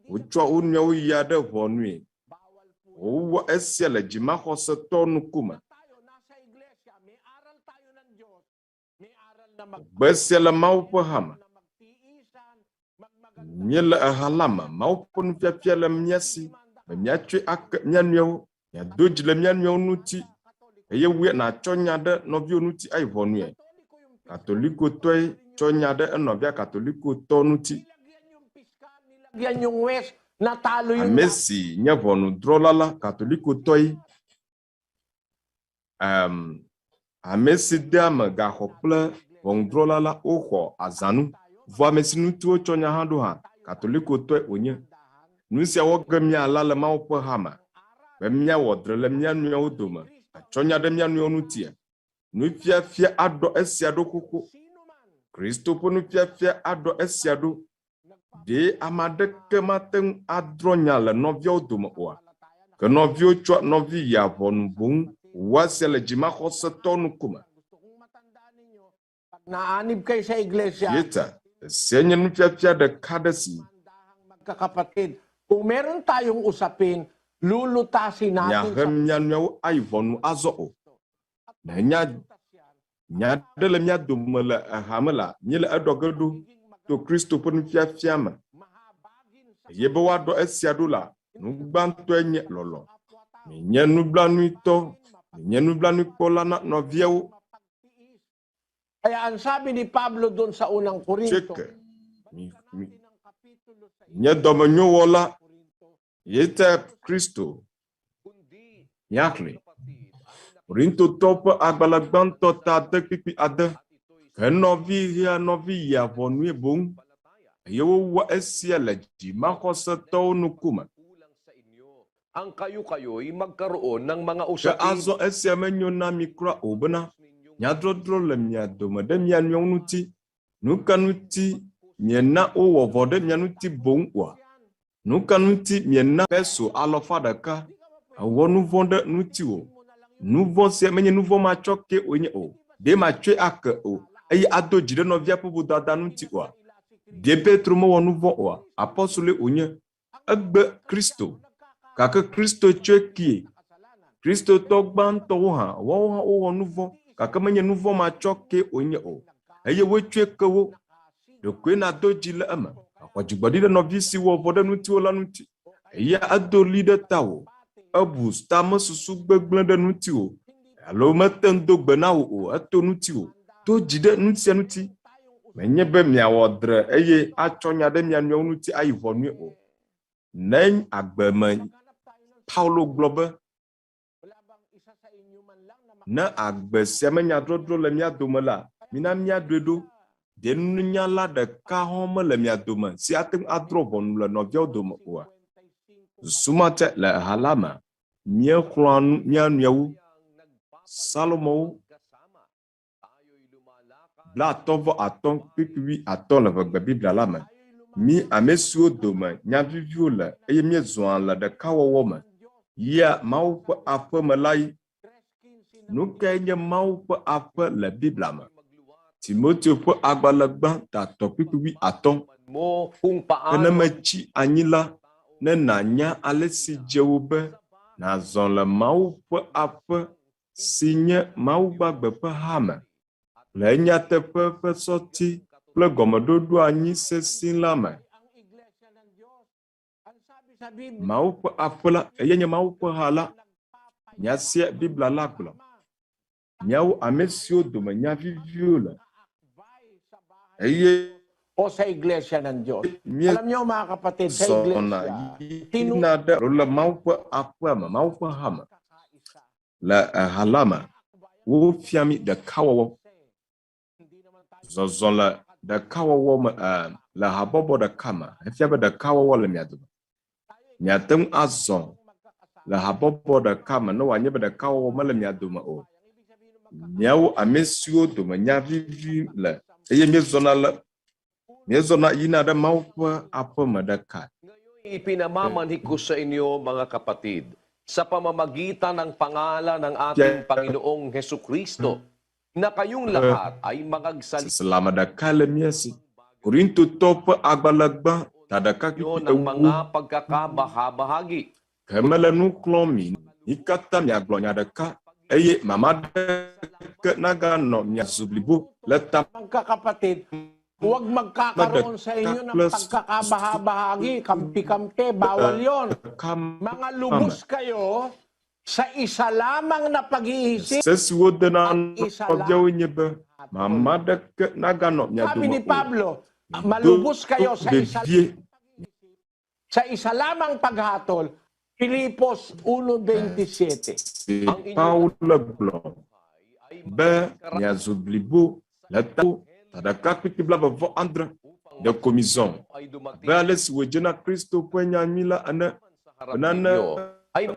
wotsɔ wo nɔewo yia ɖe ʋɔnue. Wowɔ esia le dzimaxɔsetɔwo ŋkume. Gbe sia le Mawu ƒe hame. Míele eha la me, Mawu ƒe nufiafia le mía si, be míatsɔe ake mía nɔewo, míado dzi le mía nɔewo ŋuti, eye woe natsɔ nya ɖe nɔviwo ŋuti ayi ʋɔnue. Katolikotɔe tsɔ nya ɖe enɔvia katolikotɔ ŋuti. Ame si nye ʋɔnudrɔ̃la la katolikotɔe. Ame si de ame gaxɔ kple ʋɔnudrɔ̃la la woxɔ azãnu. Vɔ ame si ŋuti wotsɔ nya hã ɖo hã katolikotɔe wònye. Nu sia wɔ ge míala le Mawu ƒe hame, be míawɔ dre le mía nɔewo dome, atsɔ nya ɖe mía nɔewo ŋutia. Nufiafia aɖɔ esia ɖo xoxo. Kristo ƒe nufiafia aɖɔ esia ɖo. Ɖe ame aɖeke mate ŋu adrɔ̃ nya le nɔviawo dome oa. Ke nɔviwo tsɔ nɔvi yia ʋɔnu boŋ wɔa sia le dzimaxɔsetɔwo ŋkume. Yeta, esia nye nufiafia ɖeka ɖe si miahe mia nɔewo ayi ʋɔnu azɔ o. Nya ɖe le mía dome le ehame la, míele eɖɔ ge ɖo to Kristo ƒe nufiafia me. Eye be woaɖɔ esia ɖo la, nugbãtɔe nye lɔlɔ. Menye nublanuitɔ, menye nublanuikpɔla na nɔviawo. Tseke, nye dɔmenyowɔla, yete Kristo, míaxlẽ. Korintotɔwo ƒe agbalẽ gbãtɔ 4:6. Ke nɔvi hea nɔvi yia ʋɔnue boŋ, eye wowɔ esia le dzimaxɔsetɔwo ŋkume. Ke azɔ esia menyo na mi kura o bena nyadɔdrɔ̃ le mia dome ɖe mia nɔewo ŋuti. Nu ka ŋuti miena wowɔ vɔ ɖe mia ŋuti boŋ oa? Nu ka ŋuti miena peso 100 ewɔ nu vɔ̃ ɖe ŋuti o? Nu vɔ̃ sia menye nu vɔ̃ matsɔke wònye o. de ma tue ake o eye ado dzi ɖe nɔvia ƒe vodada ŋuti oa de Petro mewɔ nu vɔ̃ oa apostole wonye egbe Kristo gake Kristo tue kie Kristotɔ gbãtɔwo hã wowɔ nu vɔ̃ gake menye nu vɔ̃ ma tsɔ ke wonye o eye wotsue ke wo ɖekoe na do dzi le eme axɔ dzigbɔɖi ɖe nɔvi si wɔ vɔ ɖe ŋutiwo la ŋuti eya edo li ɖe tawò ebu tame susu gbegblẽ ɖe ŋutiwo alo mete ŋu do gbe na wo o eto ŋutiwo do dzi ɖe nu sia ŋuti menye be miawɔ dre eye atsɔ nya ɖe mia nɔewo ŋuti ayi ʋɔnue o ne agbe me Paulo gblɔ be ne agbe sia menya drodro le mia dome la mina miaɖoe ɖo de nunyala ɖeka hã mele mia dome si ate ŋu adrɔ ʋɔnu le nɔviawo dome oa sumate le ha la me míexlɔa mia nɔewo Salomowo 55:5 le vegbe Biblia la me mi ame siwo dome nyaviviwo le eye míezɔa le ɖekawɔwɔ me yia Mawu ƒe aƒe me la yi nu kae nye Mawu ƒe aƒe le Biblia me Timoteo ƒe agbalẽ gbã 3:5 ne metsi anyi la ne nànya ale si dze wo be nàzɔ le Mawu ƒe aƒe si nye Mawu gbagbe ƒe hame le nyateƒe ƒe sɔti kple gɔmeɖoɖo anyi sesĩ la me Mawu ƒe aƒe la eye nye Mawu ƒe ha la nyasia Biblia la gblɔ miawo ame siwo dome nyaviviwo le eye sa iglesia ng Diyos. Alam niyo mga kapatid, sa iglesia, le Mawu ƒe aƒe me Mawu ƒe hame le halama wo fiami ɖekawɔwɔ zɔzɔ le ɖekawɔwɔ me le habɔbɔ ɖeka me efia be ɖekawɔwɔ le mia dome miate ŋu azɔ le habɔbɔ ɖeka me ne wòanye be ɖekawɔwɔ mele mia dome o miawo ame siwo dome nyavivi le eye miezɔna yina ɖe Mawu ƒe aƒe me ɖeka. Ipinamaman ko sa inyo mga kapatid sa pamamagitan ng pangalan ng ating Panginoong Hesukristo na kayong lahat ay magagsalita selama ɖeka le mia si Korintotɔ ƒe agbalẽ gbã taɖeka ng mga pagkakabahabahagi kemele nu klɔm mi katã miagblɔ nya ɖeka eye mama ɖeke naganɔ mia zublibo le ta kapatid. Huwag magkakaroon sa inyo ng pagkakabahabahagi, kampi-kampi, bawal yon. Mga lubos kayo sa isa lamang na pag-iisip. Ang isa lamang. Sabi ni Pablo, malubos kayo sa isa lamang paghatol. Filipos 1:27. Paulo be mia zublibo leto tadaka kpikpibla bevɔ andre de commission be ale si wòdze na Kristo ƒe nyanyui la ene benane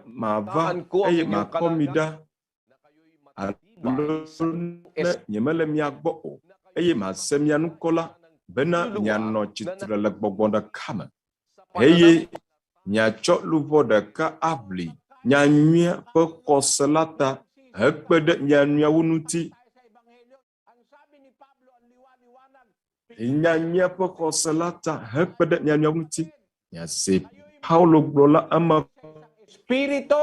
mava eye makɔ mi ɖa alo ne nyemele mia gbɔ o eye mase mia nukɔ la bena mianɔ tsitre le gbɔgbɔ ɖeka me eye miatsɔ luʋɔ ɖeka aʋli nyanyuia ƒe xɔse la ta hekpe ɖe mianuiawo ŋuti. Nyanyuia ƒe xɔse la ta hekpe ɖe mianuiawo ŋuti. Miase Paulo gblɔ la eme. Spirito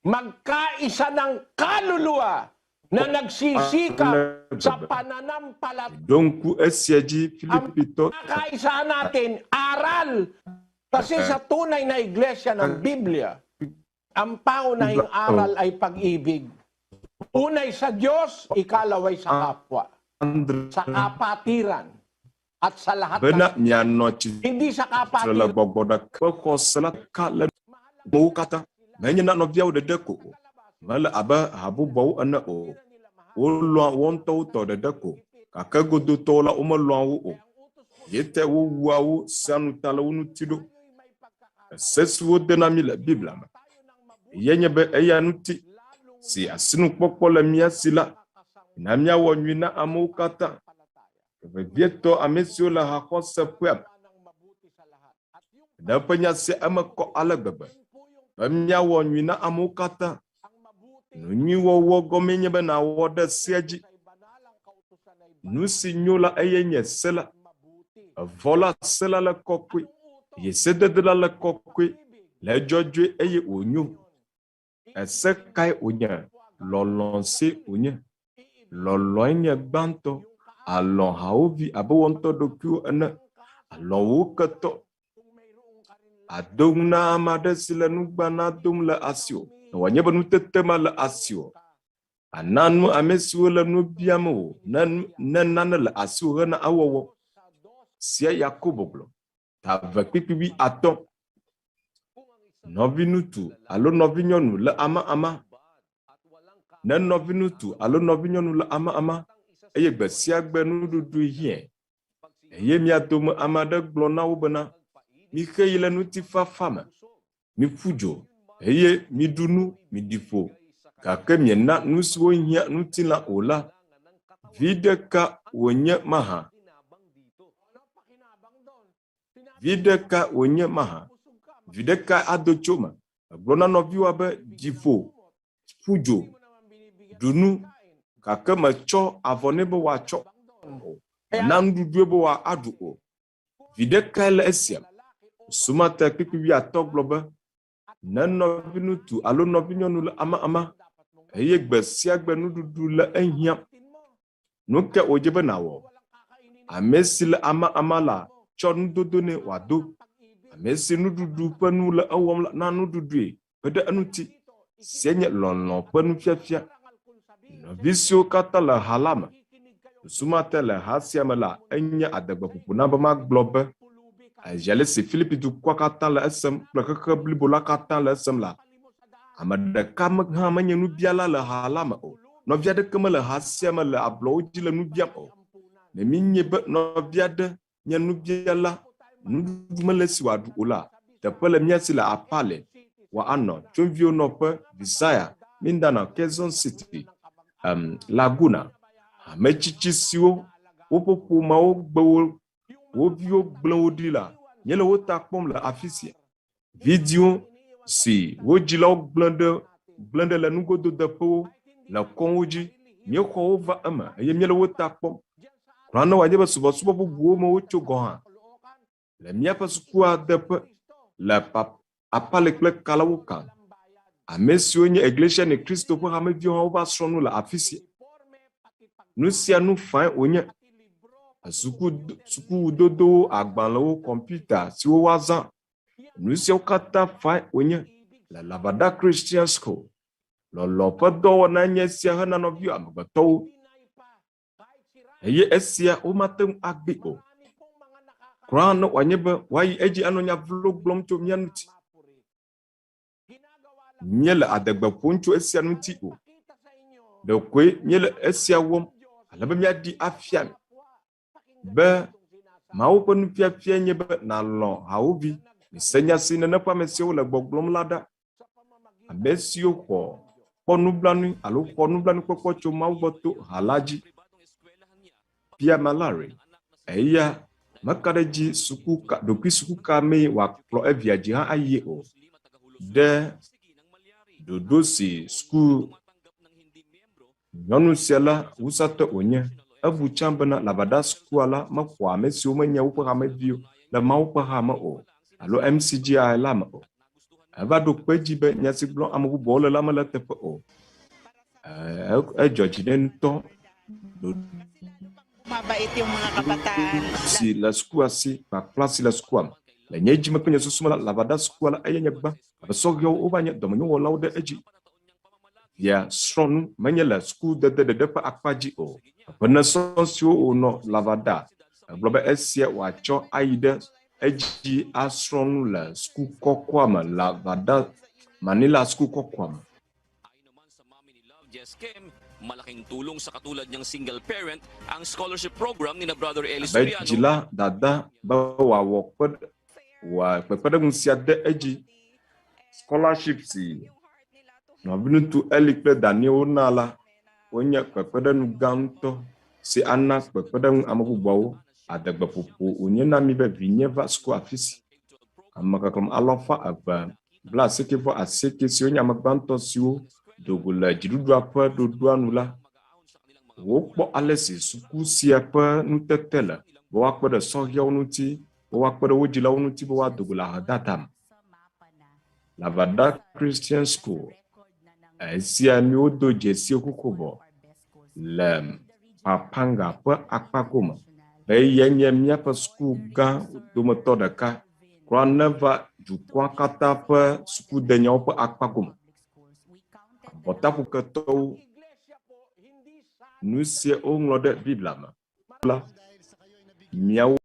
magkaisa ng kaluluwa na nagsisikap sa pananampalataya. Donku esia dzi Filipito. Magkaisa natin aral. Kasi sa tunay na iglesia ng Biblia, ang paunahing aral ay pag-ibig. Unay sa Diyos, ikalaway sa kapwa. Sa kapatiran. At sa lahat ng hindi sa kapatiran. Yete wo wuawo sanu tala wo nutido sesuwo denami le Biblia me yenye be eya nuti si asinu kpɔkpɔ le mia si la na miawɔ nyui na amewo katã vevietɔ ame siwo le haxɔse ƒea ɖe ƒe nya sia eme kɔ ale gbegbe be miawɔ nyui na amewo katã. Nyui wɔwɔ gɔmee nye be nàwɔ ɖe sia dzi nusi nyola eyenye sela vola sela le kɔkɔe ye sededela le kɔkɔe le dzɔdzɔe eye wonyo ese kae wonye lɔlɔse wonye lɔlɔe nye gbãtɔ alɔ hawovi abe wɔntɔ ɖokuiwo ene alɔwo ketɔ adom na ame aɖe si le nugbana dom le asio wanye be nutete ma le asio ananu ame siwo le nu biam o ne nane le asio hena awɔwɔ sia Yakobo gblɔ ta ve kpikpiwi atɔ nɔvi nutu alo nɔvi nyɔnu le ama ne nɔvi nutu alo nɔvi nyɔnu le ama eye gbe sia gbe nuɖuɖu hiɛ eye mia dome ame aɖe gblɔ na wo bena mixe yi le ŋutifafa me miƒu dzo eye miɖu nu miɖi ƒo gake miena nu siwo hiã ŋutilã o la vi ɖeka wonye mahã vi ɖeka ado tso me egblɔ na nɔviwoa be ɖi ƒo ƒu dzo ɖu nu gake metsɔ avɔ nɛ be wòatsɔ na nuɖuɖue be wòaɖu o vi ɖekae le esia sumate kpikpiwi atɔ gblɔ be ne nɔvi nutu alo nɔvi nyɔnu le ama eye gbe sia gbe nuɖuɖu le ehiãm nu ke wòdze be nawɔ ame si le ama la tsɔ nudodo nɛ wòado ame si nuɖuɖu ƒe nu le ewɔm la na nuɖuɖue ƒe ɖe enuti sia nye lɔlɔ̃ ƒe nufiafia nɔvi siwo katã le ha la me sumate le ha sia me la enye adegbeƒoƒo na be magblɔ be Jale si Filipi dukɔa katã le esem kple xexe blibo la katã le esem la ame ɖeka hã menye nubiala le ha la me o nɔvi aɖeke mele ha sia me le ablɔwo dzi le nu biam o ne minye be nɔvi aɖe nye nubiala nuɖuɖu mele si wòaɖu o la teƒe le mia si le apale wòanɔ tsoviwo nɔƒe Visaya Mindana Quezon City Laguna ame tsitsi siwo woƒe ƒomewo gbewo wo viwo gblẽ wo ɖi la nye le wo ta kpɔm le afi sia vidiwo si wo dzilawo gblẽ ɖe le nugododeƒewo le kɔwo dzi míexɔ wo va eme eye míele wo ta kpɔm kura ne wòanye be subɔsubɔ bubuwo me wotso gɔ hã le míaƒe sukua deƒe le apale kple kalawo ka ame siwo nye Iglesia ne Kristo ƒe hameviwo hã wova srɔ̃ nu le afi sia nu sia nu fae wonye sukuwudodowo agbalẽwo kɔmputa siwo woazã nu siawo katã fae wonye le Lavada Christian School lɔlɔ ƒe dɔwɔna nye sia hena nɔviwo amegbetɔwo eye esia womate ŋu agbe o kura ne wòanye be woayi edzi anɔ nya vlo gblɔm tso mía ŋuti míele adegbe ƒom tso esia ŋuti o ɖekoe míele esia wɔm alebe míaɖi afia mi be Mawu ƒe nufiafia nye be nalɔ̃ hawòvi mise nya si nene ƒe ame siwo le gbɔgblɔm la ɖa ame siwo kpɔ nublanui alo xɔ nublanuikpɔkpɔ tso Mawu gbɔ to ha la dzi Pia Malare eya meka ɖe dzi ɖokui sukuka mee wòakplɔ evia dzi hã ayi o ɖe ɖoɖo si suku nyɔnu sia la wusatɔ wònye ebu tsã bena Lavada sukua la mexɔ ame siwo menye woƒe hameviwo le Mawu ƒe hame o alo MCGI la me o eva ɖo kpe dzi be nya si gblɔm ame bubuwo le la mele teƒe o edzɔ dzi ɖe ŋutɔ si le sukua si kpakpla si le sukua me le nye dzime kple nye susu me la Lavada sukua la eye nye gbã abe sɔhɛwo wova nye dɔmenyowɔlawo ɖe edzi via srɔ̃nu menye le sukudede ɖeɖe ƒe akpa dzi o ƒene srɔ̃ siwo wònɔ Lavada egblɔ be esia wòatsɔ ayi ɖe edzi asrɔ̃nu le sukukɔkɔa me Lavada Manila sukukɔkɔa me malaking tulong sa katulad niyang single parent ang scholarship program ni na brother Eli Soriano. Jila dada bawa wa kpekpeɖeŋu sia de edzi scholarship si nɔvinutu Eli kple Daniel na la wonye kpekpeɖeŋu gã ŋutɔ si ana kpekpeɖeŋu ame bubuawo adegbeƒoƒo wònye na mi be vinye va suku afi si ame keklẽm 290 siwo nye ame gbãtɔ siwo dogo le dziɖuɖua ƒe ɖoɖoa nu la wokpɔ ale si suku sia ƒe nutete le be woakpe ɖe sɔhɛwo ŋuti, be woakpe ɖe wo dzilawo ŋuti be woadogo le ahedada me. Lavada Christian School esia mi wodo dzesi kokobɔ le Papanga ƒe akpa gome be ye nye míaƒe suku gã dometɔ ɖeka kura neva dukɔa katã ƒe sukudenyawo ƒe akpa gome. Abɔtaƒoketɔwo nu sia woŋlɔ ɖe Biblia me la miawo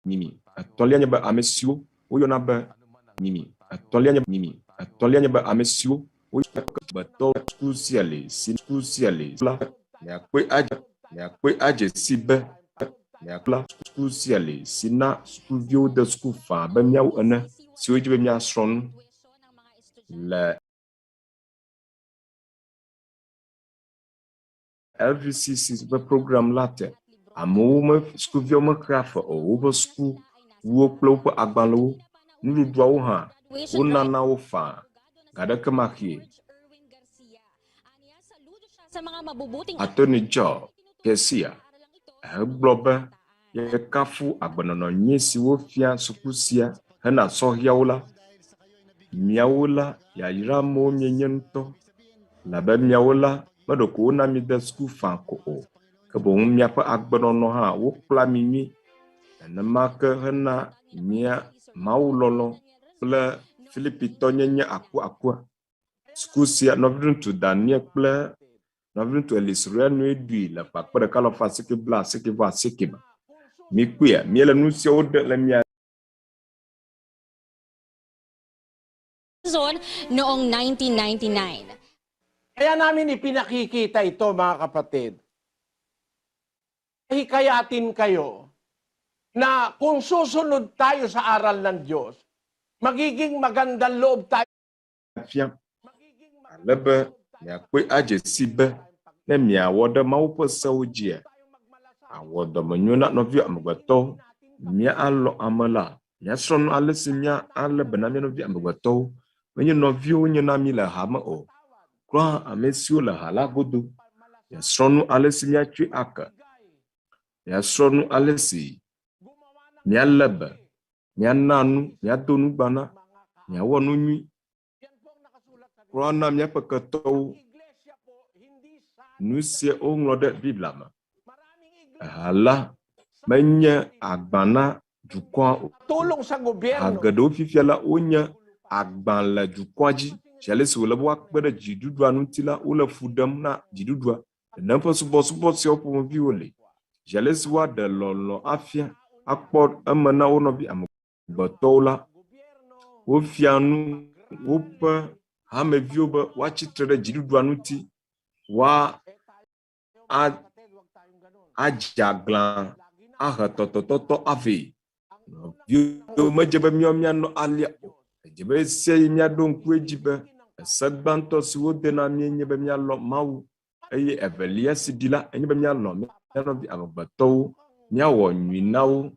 Mimi. Atɔlia nye be ame siwo woyɔna be Mimi. Atɔlia nye be ame siwo woyɔna be suku sia le si suku sia le la miakpɔe adze si be miakpla suku sia le si na sukuviwo de suku fã be miawo ene siwo dzi be miasrɔ̃ nu le LVCC be program la te. Amewo me sukuviwo me xea fe o, woƒe sukuwo kple woƒe agbalẽwo, nuɖuɖuawo hã wonana wo fã, gaɖeke maxie. Attorney General Kesia egblɔ be yekafu agbenɔnɔ nyui si wofia suku sia hena sɔhɛawo la, miawo la yayra amewo mienye ŋutɔ, labe miawo la meɖe ko wona mi de suku fã ko o, ke boŋ miaƒe agbenɔnɔ hã wokpla mi nyui, nenema ke hena mia Mawu lɔlɔ kple Filipitɔ nyenye akuakua. Suku sia nɔvi ŋutsu Daniel kple nɔvi ŋutsu Eli Soriano ɖui le kpakpe ɖeka lɔ fa sike bla sike va sike me. Mi kpea miele nu siawo de le mia zone noong 1999. Kaya namin ipinakikita ito, mga kapatid. Hikayatin kayo na kung susunod tayo sa aral ng Diyos, magiging magandang loob tayo. Alebe miakpɔe adze si be ne miawɔ ɖe Mawu ƒe sewo dzia, awɔ dɔmenyo na nɔvi amegbetɔwo, mialɔ ame la, miasrɔ̃ nu ale si mialé be na mia nɔvi amegbetɔwo, menye nɔviwo nye na mi le hame o, kura ame siwo le ha la godo. Miasrɔ̃ nu ale si miatsoe ake, miasrɔ̃ nu ale si mialé be, miana nu, miado nu gbana, miawɔ nu nyui. Kura na miaƒe ketɔwo nu sia woŋlɔ ɖe Biblia me. Eha la menye agba na dukɔa o. Ha geɖewo fifia la wonye agba le dukɔa dzi. Ale si wòle be woakpe ɖe dziɖuɖua ŋuti la, wole fu ɖem na dziɖuɖua. Nenem ƒe subɔsubɔ siawo ƒomeviwo le. Ale si woaɖe lɔlɔ afia akpɔ eme na wo nɔvi amegbetɔwo la, wofia nu woƒe hameviwo be woatsitre ɖe dziɖuɖua ŋuti, adze agblã, ahe tɔtɔtɔtɔ ave. Nɔviwo medze be mianɔ alia o. Edze be esia yi miaɖo ŋku edzi be ese gbãtɔ si wode na mi nye be mialɔ Mawu, eye evelia si ɖi la enye be mialɔ mia nɔvi amegbetɔwo, miawɔ nyui na wo.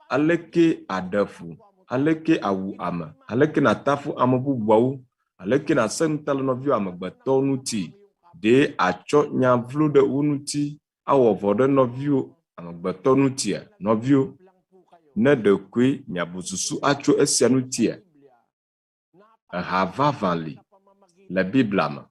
Aleke aɖefu, aleke awu ame, aleke natafu amebubuwo, aleke nasẽ ŋuta le nɔviwo amegbetɔwo ŋuti, ɖe atsɔ nya vlo ɖe wo ŋuti awɔ vɔ ɖe nɔviwo amegbetɔ ŋutia. Nɔviwo, ne ɖekoe miabu susu atso esia ŋutia, eha vavã li le Biblia me.